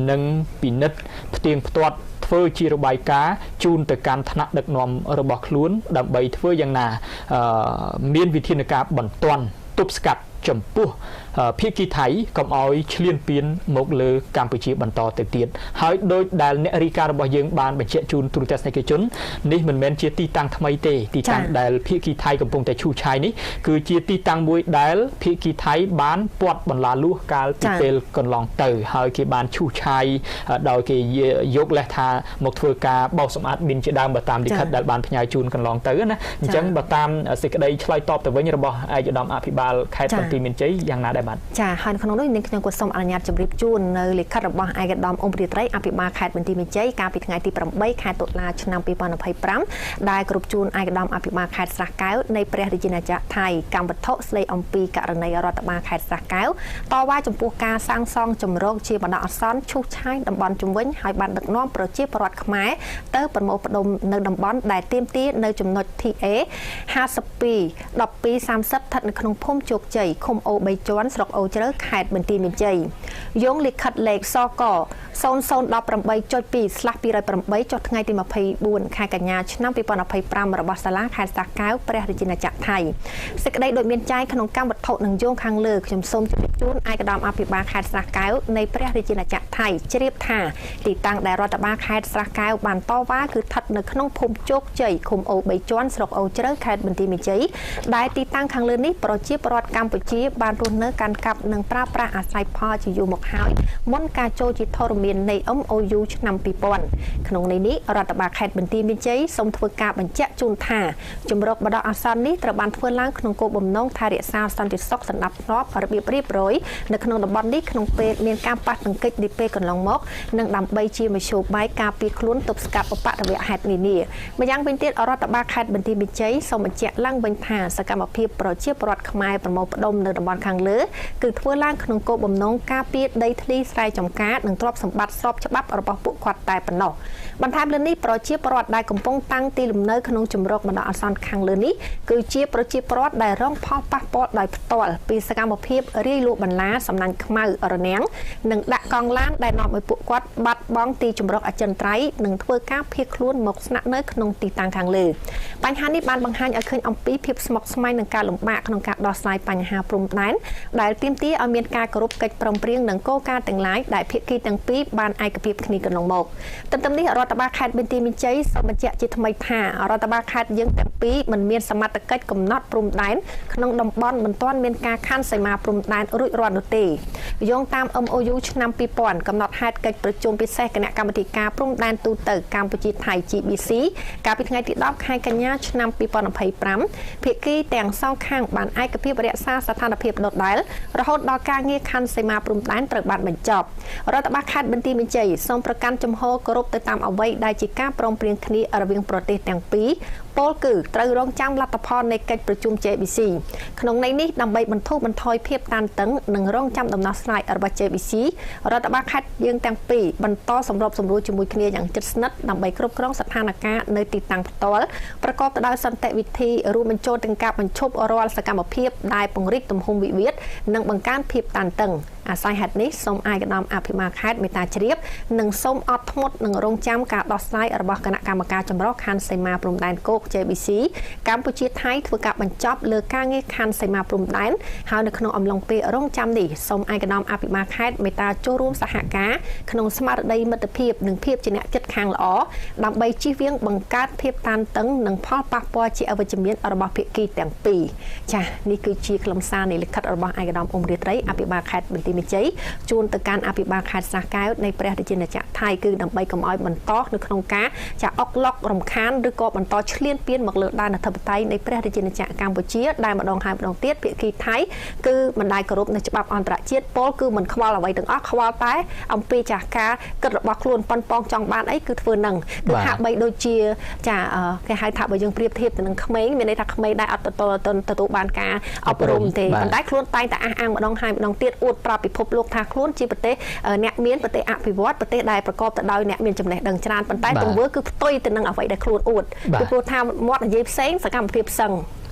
នឹងពិនិត្យផ្ទៀងផ្ទាត់ធ្វើជារបាយការណ៍ជូនទៅកាន់ថ្នាក់ដឹកនាំរបស់ខ្លួនដើម្បីធ្វើយ៉ាងណាមានវិធានការបន្ទាន់ទប់ស្កាត់ចំពោះភាគីថៃកុំឲ្យឈ្លានពានមកលើកម្ពុជាបន្តទៅទៀតហើយដោយដែលអ្នករាយការណ៍របស់យើងបានបញ្ជាក់ជូនទូរទស្សនិកជននេះមិនមែនជាទីតាំងថ្មីទេទីតាំងដែលភាគីថៃកំពុងតែឈូសឆាយនេះគឺជាទីតាំងមួយដែលភាគីថៃបានពាត់បន្លាលួសកាលពីពេលកន្លងទៅហើយគេបានឈូសឆាយដោយគេយកលេសថាមកធ្វើការបោសសម្អាតមីនជាដើមបើតាមលិខិតដែលបានផ្ញើជូនកន្លងទៅណាអញ្ចឹងបើតាមសេចក្តីឆ្លើយតបទៅវិញរបស់ឯកឧត្តមអភិបាលខេត្តបន្ទាយមានជ័យយ៉ាងណាដែរចាហើយក្នុងនោះនាងខ្ញុំក៏សូមអនុញ្ញាតជម្រាបជូននៅលិខិតរបស់ឯកឧត្តមអ៊ុំព្រាត្រីអភិបាលខេត្តបន្ទាយមានជ័យកាលពីថ្ងៃទី8ខែតុលាឆ្នាំ2025ដែលគ្រប់ជូនឯកឧត្តមអភិបាលខេត្តស្រះកែវនៃព្រះរាជាណាចក្រថៃកម្មវត្ថុស្ដីអំពីករណីរដ្ឋបាលខេត្តស្រះកែវតវ៉ាចំពោះការសាងសង់ជំរកជាបណ្ដោះអាសន្នឈូសឆាយតំបន់ជំវិញហើយបានដឹកនាំប្រជាពលរដ្ឋខ្មែរទៅប្រមូលផ្ដុំនៅតំបន់ដែលទាមទារនៅចំណុច TA 52 1230ស្ថិតនៅក្នុងភូមិជោគជ័យឃុំអូ3ជាន់ស្រុកអូជ្រៅខេត្តបន្ទាយមានជ័យយោងលិខិតលេខសក 0018.2/208 ចុះថ្ងៃទី24ខែកញ្ញាឆ្នាំ2025របស់សាលាខេត្តស្រះកែវព្រះរាជាណាចក្រថៃសេចក្តីដូចមានចែងក្នុងកម្មវត្ថុនឹងយោងខាងលើខ្ញុំសូមជម្រាបជូនឯកឧត្តមអភិបាលខេត្តស្រះកែវនៃព្រះរាជាណាចក្រថៃជ្រាបថាទីតាំងដែលរដ្ឋបាលខេត្តស្រះកែវបានតវ៉ាគឺស្ថិតនៅក្នុងភូមិជោគជ័យឃុំអូ3ជាន់ស្រុកអូជ្រៅខេត្តបន្ទាយមានជ័យដែលទីតាំងខាងលើនេះប្រជាពលរដ្ឋកម្ពុជាបានរស់នៅកាន់កាប់និងប្រើប្រាស់អាស្រ័យផលជាយូរមកហើយមុនការចូលជាធរមាននៃ MOU ឆ្នាំ2000ក្នុងនេះរដ្ឋបាលខេត្តបន្ទាយមានជ័យសូមធ្វើការបញ្ជាក់ជូនថាជំរកបណ្ដោះអាសន្ននេះត្រូវបានធ្វើឡើងក្នុងគោលបំណងថែរក្សាសន្តិសុខសណ្ដាប់ធ្នាប់របៀបរៀបរយនៅក្នុងតំបន់នេះក្នុងពេលមានការប៉ះទង្គិចនាពេលកន្លងមកនិងដើម្បីជាមធ្យោបាយការពារខ្លួនទប់ស្កាត់ឧបទ្ទវហេតុនានាម្យ៉ាងវិញទៀតរដ្ឋបាលខេត្តបន្ទាយមានជ័យសូមបញ្ជាក់ឡើងវិញថាសកម្មភាពប្រជាពលរដ្ឋខ្មែរប្រមូលផ្ដុំនៅតំបន់ខាងលើគឺធ្វើឡើងក្នុងគោលបំណងការពារដីធ្លីស្រែចម្ការនិងទ្រព្យសម្បត្តិស្របច្បាប់របស់ពួកគាត់តែប៉ុណ្ណោះបន្ថែមលើនេះប្រជាពលរដ្ឋដែលកំពុងតាំងទីលំនៅក្នុងជំរកបណ្ដោះអាសន្នខាងលើនេះគឺជាប្រជាពលរដ្ឋដែលរងផលប៉ះពាល់ដោយផ្ទាល់ពីសកម្មភាពរាយលក់បន្លាសំណាញ់ខ្មៅរនាំងនិងដាក់កង់ឡានដែលនាំឲ្យពួកគាត់បាត់បង់ទីជំរកអចិន្ត្រៃយ៍និងធ្វើការភៀសខ្លួនមកស្នាក់នៅក្នុងទីតាំងខាងលើបញ្ហានេះបានបង្ហាញឲ្យឃើញអំពីភាពស្មុគស្មាញនិងការលំបាកក្នុងការដោះស្រាយបញ្ហាព្រំដែនដែលទាមទារឲ្យមានការគោរពកិច្ចព្រមព្រៀងនិងគោលការណ៍ទាំងឡាយដែលភាគីទាំងពីរបានឯកភាពគ្នាកន្លងមកទន្ទឹមនេះរដ្ឋបាលខេត្តបន្ទាយមានជ័យសូមបញ្ជាក់ជាថ្មីថារដ្ឋបាលខេត្តយើងទាំងពីរមិនមានសមត្ថកិច្ចកំណត់ព្រំដែនក្នុងតំបន់មិនទាន់មានការខ័ណ្ឌសីមាព្រំដែនរួចរាល់នោះទេយោងតាម MOU ឆ្នាំ2000កំណត់ហេតុកិច្ចប្រជុំពិសេសគណៈកម្មាធិការព្រំដែនទូទៅកម្ពុជាថៃ GBC កាលពីថ្ងៃទី10ខែកញ្ញាឆ្នាំ2025ភាគីទាំងសងខាងបានឯកភាពរក្សាស្ថានភាពដដែលរហូតដល់ការងារខ័ណ្ឌសីមាព្រំដែនត្រូវបានបញ្ចប់រដ្ឋបាលខេត្តបន្ទាយមានជ័យសូមប្រកាន់ជំហរគោរពទៅតាមអ្វីដែលជាការព្រមព្រៀងគ្នារវាងប្រទេសទាំងពីរពលគឺត្រូវរងចាំលទ្ធផលនៃកិច្ចប្រជុំ JBC ក្នុងន័យនេះដើម្បីបន្ធូរបន្ថយភាពតានតឹងនិងរងចាំដំណោះស្រាយរបស់ JBC រដ្ឋបាលខេត្តយើងទាំងពីរបន្តសម្របសម្រួលជាមួយគ្នាយ៉ាងជិតស្និទ្ធដើម្បីគ្រប់គ្រងស្ថានភាពនៅទីតាំងផ្ទាល់ប្រកបទៅដោយសន្តិវិធីរួមបញ្ចូលទាំងការបញ្ឈប់រាល់សកម្មភាពដែលពង្រីកទំហំវិវាទនិងបង្កើនភាពតានតឹង អាស្រ័យហេតុនេះសូមឯកឧត្តមអភិបាលខេត្តមេតាជ្រាបនិងសូមអត់ធ្មត់នឹងរងចាំការដោះស្រាយរបស់គណៈកម្មការចម្រុះខណ្ឌសីមាព្រំដែនគោក JBC កម្ពុជាថៃធ្វើការបញ្ចប់លើការងារខណ្ឌសីមាព្រំដែនហើយនៅក្នុងអំឡុងពេលរងចាំនេះសូមឯកឧត្តមអភិបាលខេត្តមេតាចូលរួមសហការក្នុងស្មារតីមិត្តភាពនិងភាពជាអ្នកចិត្តខាងល្អដើម្បីជៀសវាងបង្កើតភាពតានតឹងនិងផលប៉ះពាល់ជាអវិជ្ជមានរបស់ភាគីទាំងពីរចា៎នេះគឺជាខ្លឹមសារនៃលិខិតរបស់ឯកឧត្តមអ៊ុំរាត្រីអភិបាលខេត្តបន្ទាយមានជ័យជូនទៅកាន់អភិបាលខេត្តស្រះកែវនៃព្រះរាជាណាចក្រថៃគឺដើម្បីកុំឲ្យបន្តនៅក្នុងការចាអុកឡុករំខានឬក៏បន្តឈ្លានពានមកលើដែនអធិបតេយ្យនៃព្រះរាជាណាចក្រកម្ពុជាដែលម្ដងហើយម្ដងទៀតភាគីថៃគឺមិនដែលគោរពនៅច្បាប់អន្តរជាតិពលគឺមិនខ្វល់អ្វីទាំងអស់ខ្វល់តែអំពីចាការគិតរបស់ខ្លួនប៉ុនប៉ងចង់បានអីគឺធ្វើនឹងគឺហាក់បីដូចជាចាគេហៅថាបើយើងប្រៀបធៀបទៅនឹងក្មេងមានន័យថាក្មេងដែលអត់ទទួលបានការអប់រំទេប៉ុន្តែខ្លួនតែងតែអះអាងម្ដងហើយម្ដងទៀតអួតប្រាប់ពិភពលោកថាខ្លួនជាប្រទេសអ្នកមានប្រទេសអភិវឌ្ឍប្រទេសដែលប្រកបទៅដោយអ្នកមានចំណេះដឹងច្រើនប៉ុន្តែទង្វើគឺផ្ទុយទៅនឹងអ្វីដែលខ្លួនអួតពីព្រោះថាមាត់និយាយផ្សេងសកម្មភាពផ្សឹង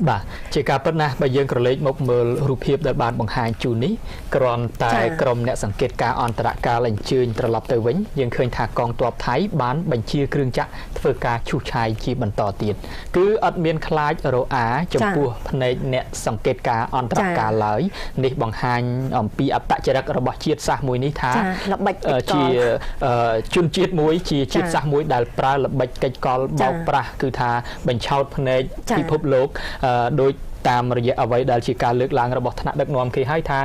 បាទជាការពិតណាស់បើយើងក្រឡេកមកមើលរូបភាពដែលបានបង្ហាញជូននេះគ្រាន់តែក្រុមអ្នកសង្កេតការអន្តរកាលអញ្ជើញត្រឡប់ទៅវិញយើងឃើញថាកងទ័ពថៃបានបញ្ជាគ្រឿងចក្រធ្វើការឈូសឆាយជាបន្តទៀតគឺអត់មានខ្លាចរអាចំពោះភ្នែកអ្នកសង្កេតការអន្តរកាលឡើយនេះបង្ហាញអំពីអត្តចរិតរបស់ជាតិសាសន៍មួយនេះថាជាជនជាតិមួយជាជាតិសាសន៍មួយដែលប្រើល្បិចកិច្ចកលបោកប្រាស់គឺថាបញ្ឆោតភ្នែកពិភពលោកដោយតាមរយៈអ្វីដែលជាការលើកឡើងរបស់ថ្នាក់ដឹកនាំគេឲ្យថា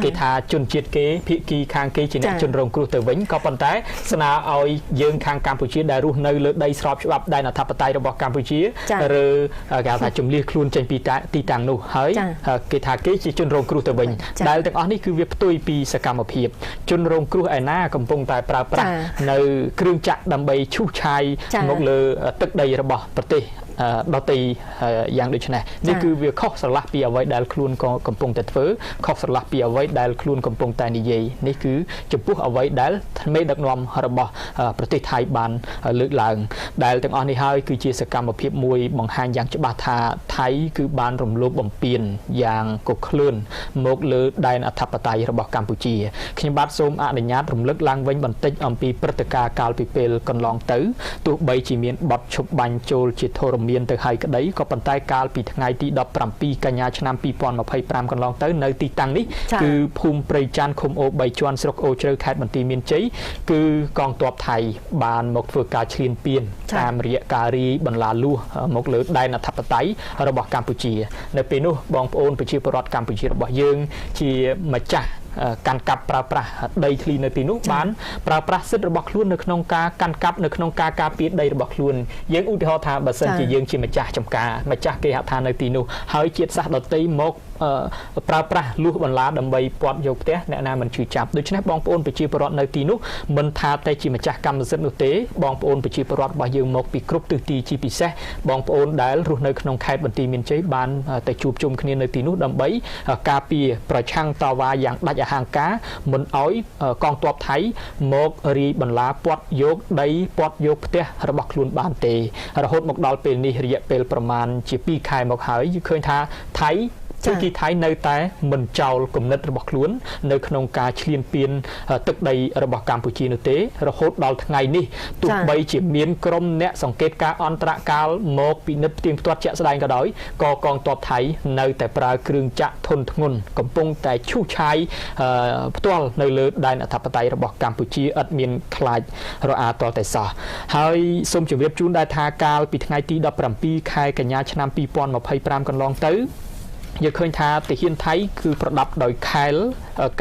គេថាជនជាតិគេភាគីខាងគេជាអ្នកជនរងគ្រោះទៅវិញក៏ប៉ុន្តែស្នើឲ្យយើងខាងកម្ពុជាដែលរស់នៅលើដីស្របច្បាប់ដែនអធិបតេយ្យរបស់កម្ពុជាឬគេថាជំនះខ្លួនចេញពីទីតាំងនោះហើយគេថាគេជាជនរងគ្រោះទៅវិញដែលទាំងអស់នេះគឺវាផ្ទុយពីសកម្មភាពជនរងគ្រោះឯណាកំពុងតែប្រើប្រាស់នៅគ្រឿងចក្រដើម្បីឈូសឆាយមកលើទឹកដីរបស់ប្រទេសដទៃយ៉ាងដូចនេះនេះគឺវាខុសស្រឡះពីអ្វីដែលខ្លួនក៏កំពុងតែធ្វើខុសស្រឡះពីអ្វីដែលខ្លួនកំពុងតែនិយាយនេះគឺចំពោះអ្វីដែលមេដឹកនាំរបស់ប្រទេសថៃបានលើកឡើងដែលទាំងអស់នេះហើយគឺជាសកម្មភាពមួយបង្ហាញយ៉ាងច្បាស់ថាថៃគឺបានរំលោភបំពានយ៉ាងកុសខ្លួនមកលើដែនអធិបតេយ្យរបស់កម្ពុជាខ្ញុំបាទសូមអនុញ្ញាតរំលឹកឡើងវិញបន្តិចអំពីព្រឹត្តិការណ៍កាលពីពេលកន្លងទៅទោះបីជាមានបទឈប់បាញ់ចូលជាធរមានទៅហើយក្តីក៏ប៉ុន្តែកាលពីថ្ងៃទី17កញ្ញាឆ្នាំ2025កន្លងទៅនៅទីតាំងនេះគឺភូមិព្រៃច័ន្ទឃុំអូ3ជាន់ស្រុកអូជ្រៅខេត្តបន្ទាយមានជ័យគឺកងទ័ពថៃបានមកធ្វើការឈ្លានពានតាមរយៈការរីបន្លាលួសមកលើដែនអធិបតេយ្យរបស់កម្ពុជានៅពេលនោះបងប្អូនប្រជាពលរដ្ឋកម្ពុជារបស់យើងជាម្ចាស់កាន់កាប់ប្រើប្រាស់ដីធ្លីនៅទីនោះបានប្រើប្រាស់សិទ្ធិរបស់ខ្លួននៅក្នុងការកាន់កាប់នៅក្នុងការការពារដីរបស់ខ្លួនយើងឧទាហរណ៍ថាបើសិនជាយើងជាម្ចាស់ចំការម្ចាស់គេហៅថានៅទីនោះហើយជាតិសាសន៍ដទៃមកប្រើប្រាស់លួសបន្លាដើម្បីពាត់យកផ្ទះអ្នកណាមិនជឿចាប់ដូច្នេះបងប្អូនប្រជាពលរដ្ឋនៅទីនោះមិនថាតែជាម្ចាស់កម្មសិទ្ធិនោះទេបងប្អូនប្រជាពលរដ្ឋរបស់យើងមកពីគ្រប់ទិសទីជាពិសេសបងប្អូនដែលរស់នៅក្នុងខេត្តបន្ទាយមានជ័យបានទៅជួបជុំគ្នានៅទីនោះដើម្បីការពារប្រឆាំងតវ៉ាយ៉ាងដាច់អហង្ការមិនឲ្យកងទ័ពថៃមករីបន្លាពាត់យកដីពាត់យកផ្ទះរបស់ខ្លួនបានទេរហូតមកដល់ពេលនេះរយៈពេលប្រមាណជា2ខែមកហើយឃើញថាថៃទីថៃនៅតែមិនចោលគំនិតរបស់ខ្លួននៅក្នុងការឈ្លានពានទឹកដីរបស់កម្ពុជានោះទេរហូតដល់ថ្ងៃនេះទោះបីជាមានក្រុមអ្នកសង្កេតការអន្តរកាលមកពិនិត្យផ្ទៀងផ្ទាត់ជាក់ស្ដែងក៏ដោយក៏កងទ័ពថៃនៅតែប្រើគ្រឿងចក្រធុនធ្ងន់កំពុងតែឈូសឆាយផ្ទាល់នៅលើដែនអធិបតេយ្យរបស់កម្ពុជាឥតមានខ្លាចរអាតតែសោះហើយសូមជម្រាបជូនដែរថាកាលពីថ្ងៃទី17ខែកញ្ញាឆ្នាំ2025កន្លងទៅយើងឃើញថាទាហានថៃគឺប្រដាប់ដោយខែល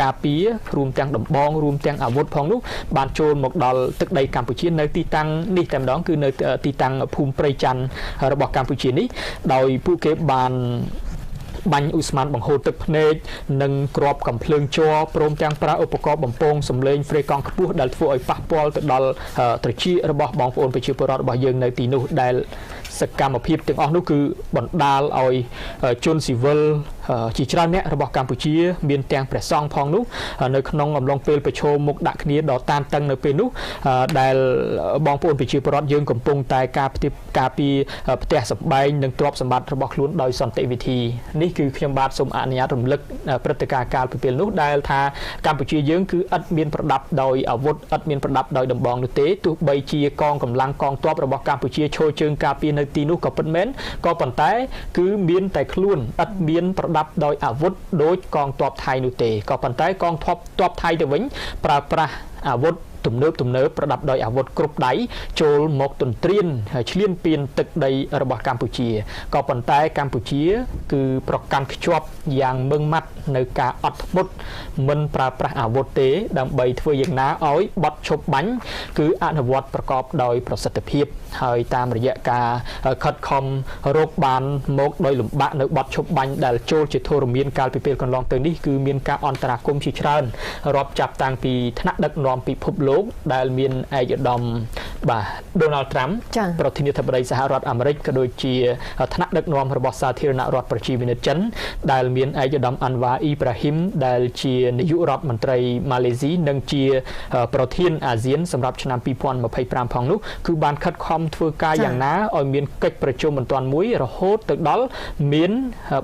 ការពាររួមទាំងដំបងរួមទាំងអាវុធផងនោះបានចូលមកដល់ទឹកដីកម្ពុជានៅទីតាំងនេះតែម្ដងគឺនៅទីតាំងភូមិព្រៃច័ន្ទរបស់កម្ពុជានេះដោយពួកគេបានបាញ់ឧស្ម័នបង្ហូរទឹកភ្នែកនិងគ្រាប់កំភ្លើងជ័រព្រមទាំងប្រើឧបករណ៍បំពងសម្លេងហ្វ្រេកង់ខ្ពស់ដែលធ្វើឲ្យប៉ះពាល់ទៅដល់ត្រចៀករបស់បងប្អូនប្រជាពលរដ្ឋរបស់យើងនៅទីនោះដែលសកម្មភាពទាំងអស់នោះគឺបណ្ដាលឲ្យជនស៊ីវិល ជាច្រើនអ្នករបស់កម្ពុជាមានទាំងព្រះសង្ឃផងនោះនៅក្នុងអំឡុងពេលប្រជុំមុខដាក់គ្នាដល់តានតឹងនៅពេលនោះដែលបងប្អូនប្រជាពលរដ្ឋយើងកំពុងតែការពីផ្ទះសម្បែងនិងទ្រព្យសម្បត្តិរបស់ខ្លួនដោយសន្តិវិធីនេះគឺខ្ញុំបាទសូមអនុញ្ញាតរំលឹកព្រឹត្តិការណ៍កាលពីពេលនោះដែលថាកម្ពុជាយើងគឺឥតមានប្រដាប់ដោយអាវុធឥតមានប្រដាប់ដោយដំបងនោះទេទោះបីជាកងកម្លាំងកងទ័ពរបស់កម្ពុជាឈរជើងការពារនៅទីនោះក៏ពិតមែនក៏ប៉ុន្តែគឺមានតែខ្លួនឥតមានប្រដាប់ដោយអាវុធដោយកងទ័ពថៃនោះទេក៏ប៉ុន្តែកងទ័ពថៃទៅវិញប្រើប្រាស់អាវុធទំនើបប្រដាប់ដោយអាវុធគ្រប់ដៃចូលមកទន្ទ្រានឈ្លានពានទឹកដីរបស់កម្ពុជាក៏ប៉ុន្តែកម្ពុជាគឺប្រកាន់ខ្ជាប់យ៉ាងម៉ឺងម៉ាត់នៅការអត់ធ្មត់មិនប្រើប្រាស់អាវុធទេដើម្បីធ្វើយ៉ាងណាឲ្យបត់ឈប់បាញ់គឺអនុវត្តប្រកបដោយប្រសិទ្ធភាពហើយតាមរយៈការខិតខំរកបានមកដោយលំបាកនៅបត់ឈប់បាញ់ដែលចូលជាធរមានកាលពីពេលកន្លងទៅនេះគឺមានការអន្តរាគមន៍ជាច្រើនរាប់ចាប់តាំងពីថ្នាក់ដឹកនាំពិភពលោកដែលមានឯកឧត្តមបាទ Donald Trump ប្រធានាធិបតីសហរដ្ឋអាមេរិកក៏ដូចជាថ្នាក់ដឹកនាំរបស់សាធារណរដ្ឋប្រជាមានិតចិនដែលមានឯកឧត្តម Anwar Ibrahim ដែលជានាយករដ្ឋមន្ត្រីម៉ាឡេស៊ីនិងជាប្រធានអាស៊ានសម្រាប់ឆ្នាំ2025ផងនោះគឺបានខិតខំធ្វើការយ៉ាងណាឲ្យមានកិច្ចប្រជុំបន្ទាន់មួយរហូតទៅដល់មាន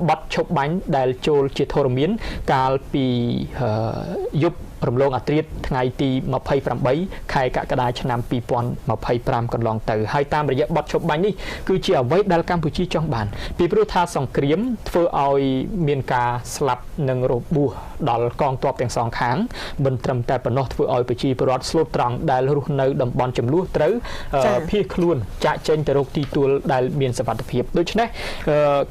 បទឈប់បាញ់ដែលចូលជាធរមានកាលពីយប់រំលងអាត្រាតថ្ងៃទី28ខែកក្កដាឆ្នាំ2025កន្លងទៅហើយតាមរយៈបទឈប់បាញ់នេះគឺជាអ្វីដែលកម្ពុជាចង់បានពីព្រោះថាសង្គ្រាមធ្វើឲ្យមានការស្លាប់និងរបួសដល់កងទ័ពទាំងសងខាងមិនត្រឹមតែប៉ុណ្ណោះធ្វើឲ្យប្រជាពលរដ្ឋស្លូតត្រង់ដែលរស់នៅតំបន់ចំនួនត្រូវភៀសខ្លួនចាកចេញទៅរកទីទួលដែលមានសុវត្ថិភាពដូច្នេះ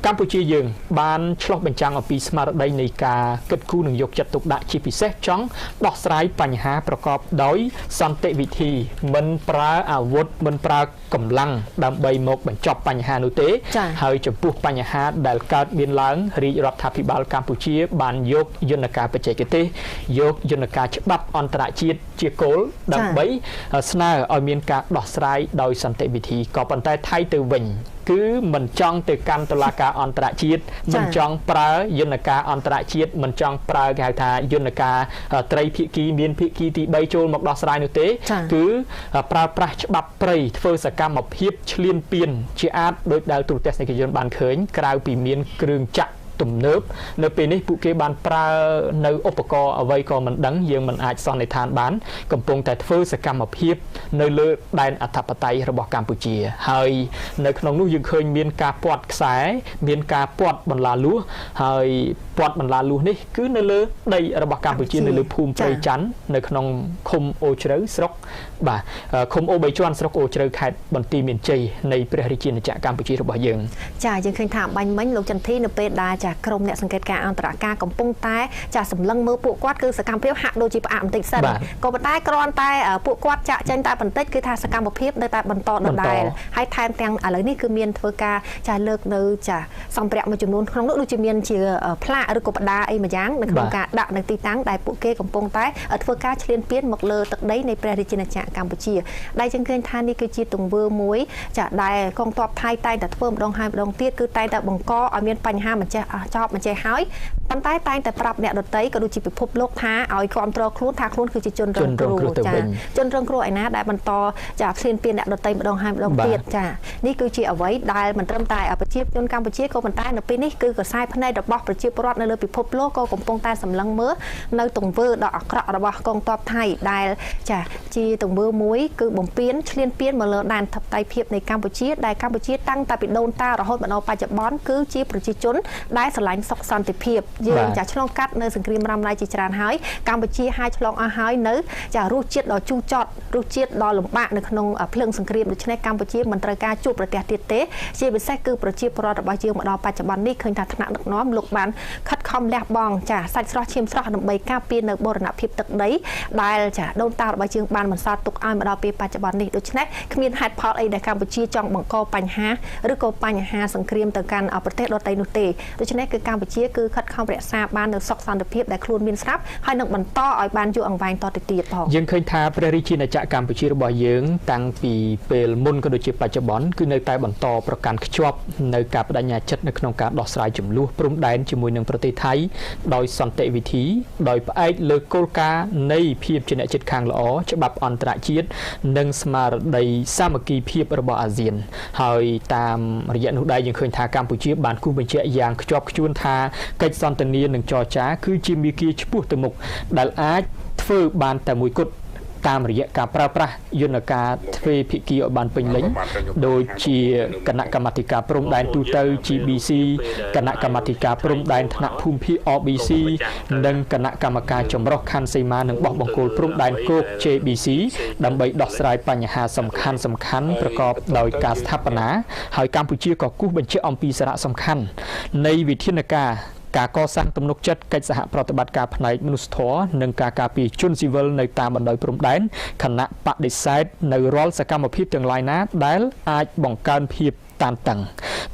កម្ពុជាយើងបានឆ្លុះបញ្ចាំងអំពីស្មារតីនៃការគិតគូរនិងយកចិត្តទុកដាក់ជាពិសេសចង់ដោះស្រាយបញ្ហាប្រកបដោយសន្តិវិធីមិនប្រើអាវុធមិនប្រើកម្លាំងដើម្បីមកបញ្ចប់បញ្ហានោះទេហើយចំពោះបញ្ហាដែលកើតមានឡើងរាជរដ្ឋាភិបាលកម្ពុជាបានយកយន្តការបច្ចេកទេសយកយន្តការច្បាប់អន្តរជាតិជាគោលដើម្បីស្នើឲ្យមានការដោះស្រាយដោយសន្តិវិធីក៏ប៉ុន្តែថៃទៅវិញគឺមិនចង់ទៅកាន់តុលាការអន្តរជាតិមិនចង់ប្រើយន្តការអន្តរជាតិមិនចង់ប្រើគេហៅថាយន្តការត្រីភាគីមានភាគីទី3ចូលមកដោះស្រាយនោះទេគឺប្រើប្រាស់ច្បាប់ព្រៃធ្វើសកម្មភាពឈ្លានពានជាអាចដោយដែលទូរទស្សនិកជនបានឃើញក្រៅពីមានគ្រឿងចាក់ទំនើបនៅពេលនេះពួកគេបានប្រើនៅឧបករណ៍អ្វីក៏មិនដឹងយើងមិនអាចសន្និដ្ឋានបានកំពុងតែធ្វើសកម្មភាពនៅលើដែនអធិបតេយ្យរបស់កម្ពុជាហើយនៅក្នុងនោះយើងឃើញមានការពាត់ខ្សែមានការពាត់បន្លាលួសហើយពាត់បន្លាលួសនេះគឺនៅលើដីរបស់កម្ពុជានៅលើភូមិព្រៃច័ន្ទនៅក្នុងឃុំអូជ្រៅស្រុកបាទឃុំអូបីជាន់ស្រុកអូជ្រៅខេត្តបន្ទាយមានជ័យនៃព្រះរាជាណាចក្រកម្ពុជារបស់យើងចាយើងឃើញថាបាញ់មិញលោកចន្ទធីនៅពេលដែលក្រុមអ្នកសង្កេតការអន្តរការកំពុងតែសម្លឹងមើលពួកគាត់គឺសកម្មភាពហាក់ដូចជាផ្អាកបន្តិចសិនក៏ប៉ុន្តែគ្រាន់តែពួកគាត់ចាក់ចេញតែបន្តិចគឺថាសកម្មភាពនៅតែបន្តដដែលហើយថែមទាំងឥឡូវនេះគឺមានធ្វើការលើកនៅសម្ភារៈមួយចំនួនក្នុងនោះដូចជាមានជាផ្លាកឬក៏បដាអីមួយយ៉ាងនៅក្នុងការដាក់នៅទីតាំងដែលពួកគេកំពុងតែធ្វើការឈ្លានពានមកលើទឹកដីនៃព្រះរាជាណាចក្រកម្ពុជាដែលយើងឃើញថានេះគឺជាទង្វើមួយដែលកងទ័ពថៃតែងតែធ្វើម្ដងហើយម្ដងទៀតគឺតែងតែបង្កឲ្យមានបញ្ហាមិនចេះចប់មិនចេះហើយប៉ុន្តែតែងតែប្រាប់អ្នកដទៃក៏ដូចជាពិភពលោកថាឲ្យគ្រប់គ្រងខ្លួនថាខ្លួនគឺជាជនរងគ្រោះជនរងគ្រោះឯណាដែលបន្តឈ្លានពានអ្នកដទៃម្ដងហើយម្ដងទៀតនេះគឺជាអ្វីដែលមិនត្រឹមតែប្រជាជនកម្ពុជាក៏ប៉ុន្តែនៅពេលនេះគឺកសែភ្នែករបស់ប្រជាពលរដ្ឋនៅលើពិភពលោកក៏កំពុងតែសម្លឹងមើលនៅទង្វើដ៏អាក្រក់របស់កងទ័ពថៃដែលជាទង្វើមួយគឺបំពេញឈ្លានពានមកលើដែនអធិបតេយ្យភាពនៃកម្ពុជាដែលកម្ពុជាតាំងតែពីដូនតារហូតមកដល់បច្ចុប្បន្នគឺជាប្រជាជនដែលស្រឡាញ់សុខសន្តិភាពយើងឆ្លងកាត់នៅសង្គ្រាមរ៉ាំរ៉ៃជាច្រើនហើយកម្ពុជាហើយឆ្លងអស់ហើយនៅរសជាតិដ៏ជូរចត់រសជាតិដ៏លំបាកនៅក្នុងភ្លើងសង្គ្រាមដូច្នេះកម្ពុជាមិនត្រូវការជួបប្រទះទៀតទេជាពិសេសគឺប្រជាពលរដ្ឋរបស់យើងមកដល់បច្ចុប្បន្ននេះឃើញថាថ្នាក់ដឹកនាំលោកបានខិតខំលះបង់សាច់ស្រស់ឈាមស្រស់ដើម្បីការពារនៅបូរណភាពទឹកដីដែលដូនតារបស់យើងបានបន្សល់ទុកឲ្យមកដល់ពេលបច្ចុប្បន្ននេះដូច្នេះគ្មានហេតុផលអីដែលកម្ពុជាចង់បង្កបញ្ហាឬក៏បញ្ហាសង្គ្រាមទៅកាន់ប្រទេសដទៃនោះទេដូច្នេះគឺកម្ពុជាគឺខិតខំ រក្សាបាននៅសុខសន្តិភាពដែលខ្លួនមានស្រាប់ហើយនឹងបន្តឲ្យបានយូរអង្វែងតទៅទៀតផងយើងឃើញថាព្រះរាជាណាចក្រកម្ពុជារបស់យើងតាំងពីពេលមុនក៏ដូចជាបច្ចុប្បន្នគឺនៅតែបន្តប្រកាន់ខ្ជាប់នៅការបដិញ្ញាចិត្តនៅក្នុងការដោះស្រាយចំនួនព្រំដែនជាមួយនឹងប្រទេសថៃដោយសន្តិវិធីដោយផ្អែកលើគោលការណ៍នៃភាពជាអ្នកជិតខាងល្អច្បាប់អន្តរជាតិនិងស្មារតីសាមគ្គីភាពរបស់អាស៊ានហើយតាមរយៈនោះដែរយើងឃើញថាកម្ពុជាបានគូសបញ្ជាក់យ៉ាងខ្ជាប់ខ្ជួនថាកិច្ចសន្ទនានិងចរចាគឺជាមាគ៌ាឆ្ពោះទៅមុខដែលអាចធ្វើបានតែមួយគត់តាមរយៈការប្រើប្រាស់យន្តការទ្វេភាគីឲ្យបានពេញលេញដូចជាគណៈកម្មាធិការព្រំដែនទូទៅ GBC គណៈកម្មាធិការព្រំដែនថ្នាក់ភូមិភាគ RBC និងគណៈកម្មការចម្រុះខណ្ឌសីមានិងបោះបង្គោលព្រំដែនគោក JBC ដើម្បីដោះស្រាយបញ្ហាសំខាន់ប្រកបដោយការស្ថាបនាហើយកម្ពុជាក៏គូសបញ្ជាក់អំពីសារៈសំខាន់នៃវិធានការកសាងទំនុកចិត្តកិច្ចសហប្រតិបត្តិការផ្នែកមនុស្សធម៌និងការការពារជនស៊ីវិលនៅតាមបណ្ដោយព្រំដែនខណៈបដិសេធនៅរាល់សកម្មភាពទាំងឡាយណាដែលអាចបង្កើនភាពតានតឹង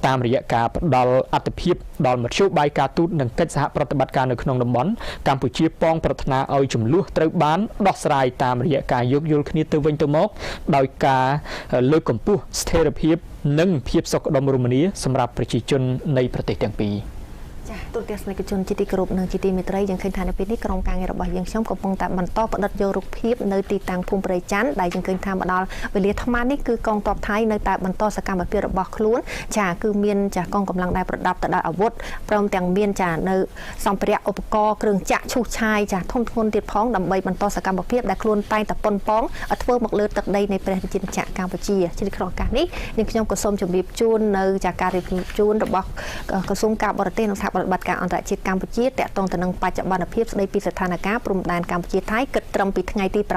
តាមរយៈការផ្ដល់អត្ថប្រយោជន៍ដល់មធ្យោបាយការទូតនិងកិច្ចសហប្រតិបត្តិការនៅក្នុងតំបន់កម្ពុជាប៉ងប្រាថ្នាឲ្យចំនួនត្រូវបានដោះស្រាយតាមរយៈការយោគយល់គ្នាទៅវិញទៅមកដោយការលើកកម្ពស់ស្ថិរភាពនិងភាពសុខដុមរមនាសម្រាប់ប្រជាជននៃប្រទេសទាំងពីរទូទស្សនិកជនជាទីគោរពនិងជាទីមេត្រីយើងឃើញថានៅពេលនេះក្រុមការងាររបស់យើងខ្ញុំកំពុងតែបន្តផ្ដិតយករូបភាពនៅទីតាំងភូមិព្រៃច័ន្ទដែលយើងឃើញថាមកដល់វេលាថ្មនេះគឺកងទ័ពថៃនៅតែបន្តសកម្មភាពរបស់ខ្លួនចាគឺមានចាកងកម្លាំងដែលប្រដាប់ទៅដោយអាវុធព្រមទាំងមានចានៅសម្ភារៈឧបករណ៍គ្រឿងចាក់ឈូសឆាយចាធំធ្ងន់ទៀតផងដើម្បីបន្តសកម្មភាពដែលខ្លួនតែងតែប៉ុនប៉ងធ្វើមកលើទឹកដីនៃព្រះរាជាណាចក្រកម្ពុជាជាក្នុងឱកាសនេះយើងខ្ញុំក៏សូមជម្រាបជូននៅចាការរៀបជូនរបស់ក្រសួងការបរទេសនិងសហប្រតិបត្តិការអន្តរជាតិកម្ពុជាតាក់ទងទៅនឹងបច្ចុប្បន្នភាពស្ដីពីស្ថានភាពព្រំដែនកម្ពុជាថៃគិតត្រឹមពីថ្ងៃទី7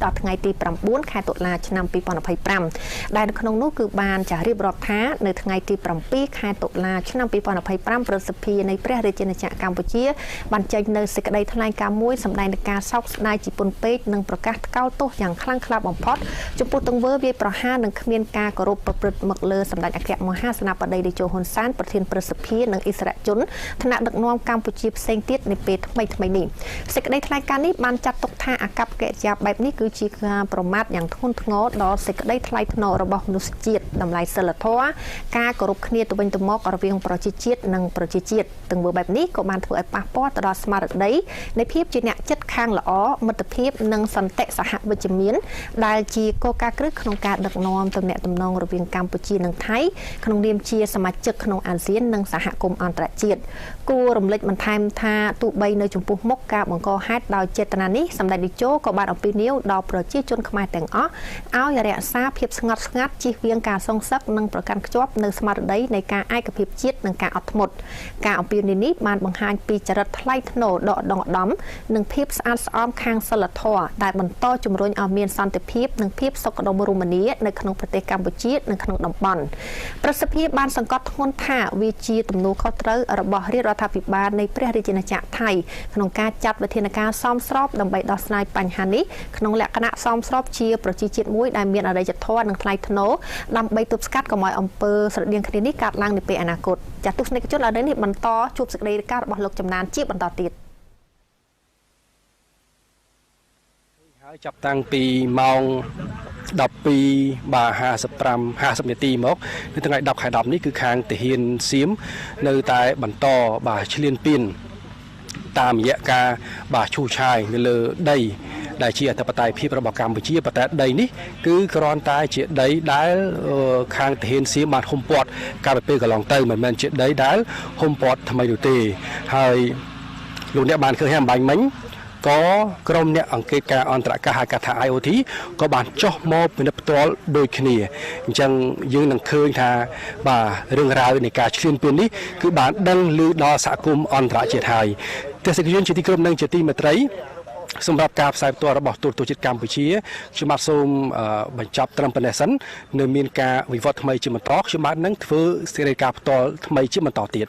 ដល់ថ្ងៃទី9ខែតុលាឆ្នាំ2025ដែលនៅក្នុងនោះគឺបានចាស់រៀបរាប់ថានៅថ្ងៃទី7ខែតុលាឆ្នាំ2025ប្រសិទ្ធភាពនៃព្រះរាជាណាចក្រកម្ពុជាបានចេញនៅសេចក្តីថ្លែងការណ៍មួយសម្ដែងនឹងការសោកស្ដាយជាពន់ពេកនិងប្រកាសថ្កោលទោសយ៉ាងខ្លាំងក្លាបំផុតចំពោះទង្វើវាយប្រហារនិងគ្មានការគោរពប្រព្រឹត្តមកលើសម្ដេចអគ្គមហាសេនាបតីតេជោហ៊ុនសែនប្រធានប្រសិទ្ធភាពនិងអិសរាជជនថ្នាក់ដឹកនាំកម្ពុជាផ្សេងទៀតនៅពេលថ្មីនេះសេចក្តីថ្លែងការណ៍នេះបានចាត់ទុកថាអកប្បកិរិយាបែបនេះគឺជាការប្រមាថយ៉ាងធ្ងន់ធ្ងរដល់សេចក្តីថ្លៃថ្នូររបស់មនុស្សជាតិតម្លៃសិលធម៌ការគោរពគ្នាទៅវិញទៅមករវាងប្រជាជាតិនិងប្រជាជាតិទាំងមួយបែបនេះក៏បានធ្វើឲ្យប៉ះពាល់ទៅដល់ស្មារតីនៃភាពជាអ្នកចិត្តខាងល្អមិត្តភាពនិងសន្តិសហវិជ្ជមានដែលជាគោលការណ៍គ្រឹះក្នុងការដឹកនាំទំនាក់ទំនងរវាងកម្ពុជានិងថៃក្នុងនាមជាសមាជិកក្នុងអាស៊ាននិងសហគមន៍អន្តរជាតិគួររំលឹកបន្ថែមថាទោះបីនៅចំពោះមុខការបង្កហេតុដោយចេតនានេះសម្ដេចតេជោក៏បានអំពាវនាវដល់ប្រជាជនខ្មែរទាំងអស់ឲ្យរក្សាភាពស្ងប់ស្ងាត់ជៀសវាងការសងសឹកនិងប្រកាន់ខ្ជាប់នៅស្មារតីនៃការឯកភាពជាតិនិងការអត់ធ្មត់ការអំពាវនាវនេះបានបង្ហាញពីចរិតថ្លៃថ្នូរដកដង្ដំនិងភាពស្អាតស្អំខាងសិលធម៌ដែលបន្តជំរុញឲ្យមានសន្តិភាពនិងភាពសុខដុមរមនានៅក្នុងប្រទេសកម្ពុជានិងក្នុងតំបន់ប្រសិទ្ធភាពបានសង្កត់ធ្ងន់ថាវាជាទំនួលខុសត្រូវរបស់រាជរដ្ឋាភិបាលនៃព្រះរាជាណាចក្រថៃក្នុងការចាត់វិធានការសមស្របដើម្បីដោះស្រាយបញ្ហានេះក្នុងលក្ខណៈសមស្របជាប្រជាជាតិមួយដែលមានអរិយធម៌និងថ្លៃថ្នូរដើម្បីទប់ស្កាត់កុំឲ្យអំពើស្រដៀងគ្នានេះកើតឡើងនៅពេលអនាគតចាទស្សនិកជនឥឡូវនេះបន្តជួបសេចក្តីរាយការណ៍របស់លោកចំណានជាបន្តទៀតហើយចាប់តាំងពីម៉ោង12:50 នាទីមកនៅថ្ងៃ10ខែ10នេះគឺខាងទាហានសៀមនៅតែបន្តឈ្លានពានតាមរយៈការឈូសឆាយនៅលើដីដែលជាអធិបតេយ្យភាពរបស់កម្ពុជាប៉ុន្តែដីនេះគឺគ្រាន់តែជាដីដែលខាងទាហានសៀមបានហ៊ុំព័ទ្ធកាលពីពេលកន្លងទៅមិនមែនជាដីដែលហ៊ុំព័ទ្ធថ្មីនោះទេហើយលោកអ្នកបានឃើញហើយអំបញ្ញមិញក៏ក្រុមអ្នកអង្កេតការអន្តរកាសហៅកាត់ថា IOT ក៏បានចុះមកពិនិត្យផ្ទាល់ដូចគ្នាអញ្ចឹងយើងនឹងឃើញថារឿងរ៉ាវនៃការឈ្លានពាននេះគឺបានដឹងឮដល់សហគមន៍អន្តរជាតិហើយទស្សនិកជនជាទីគោរពនិងជាទីមេត្រីសម្រាប់ការផ្សាយផ្ទាល់របស់ទូរទស្សន៍ជាតិកម្ពុជាខ្ញុំបាទសូមបញ្ចប់ត្រឹមប៉ុណ្ណេះសិននៅមានការវិវត្តថ្មីជាបន្តខ្ញុំបាទនឹងធ្វើសេរីការផ្ទាល់ថ្មីជាបន្តទៀត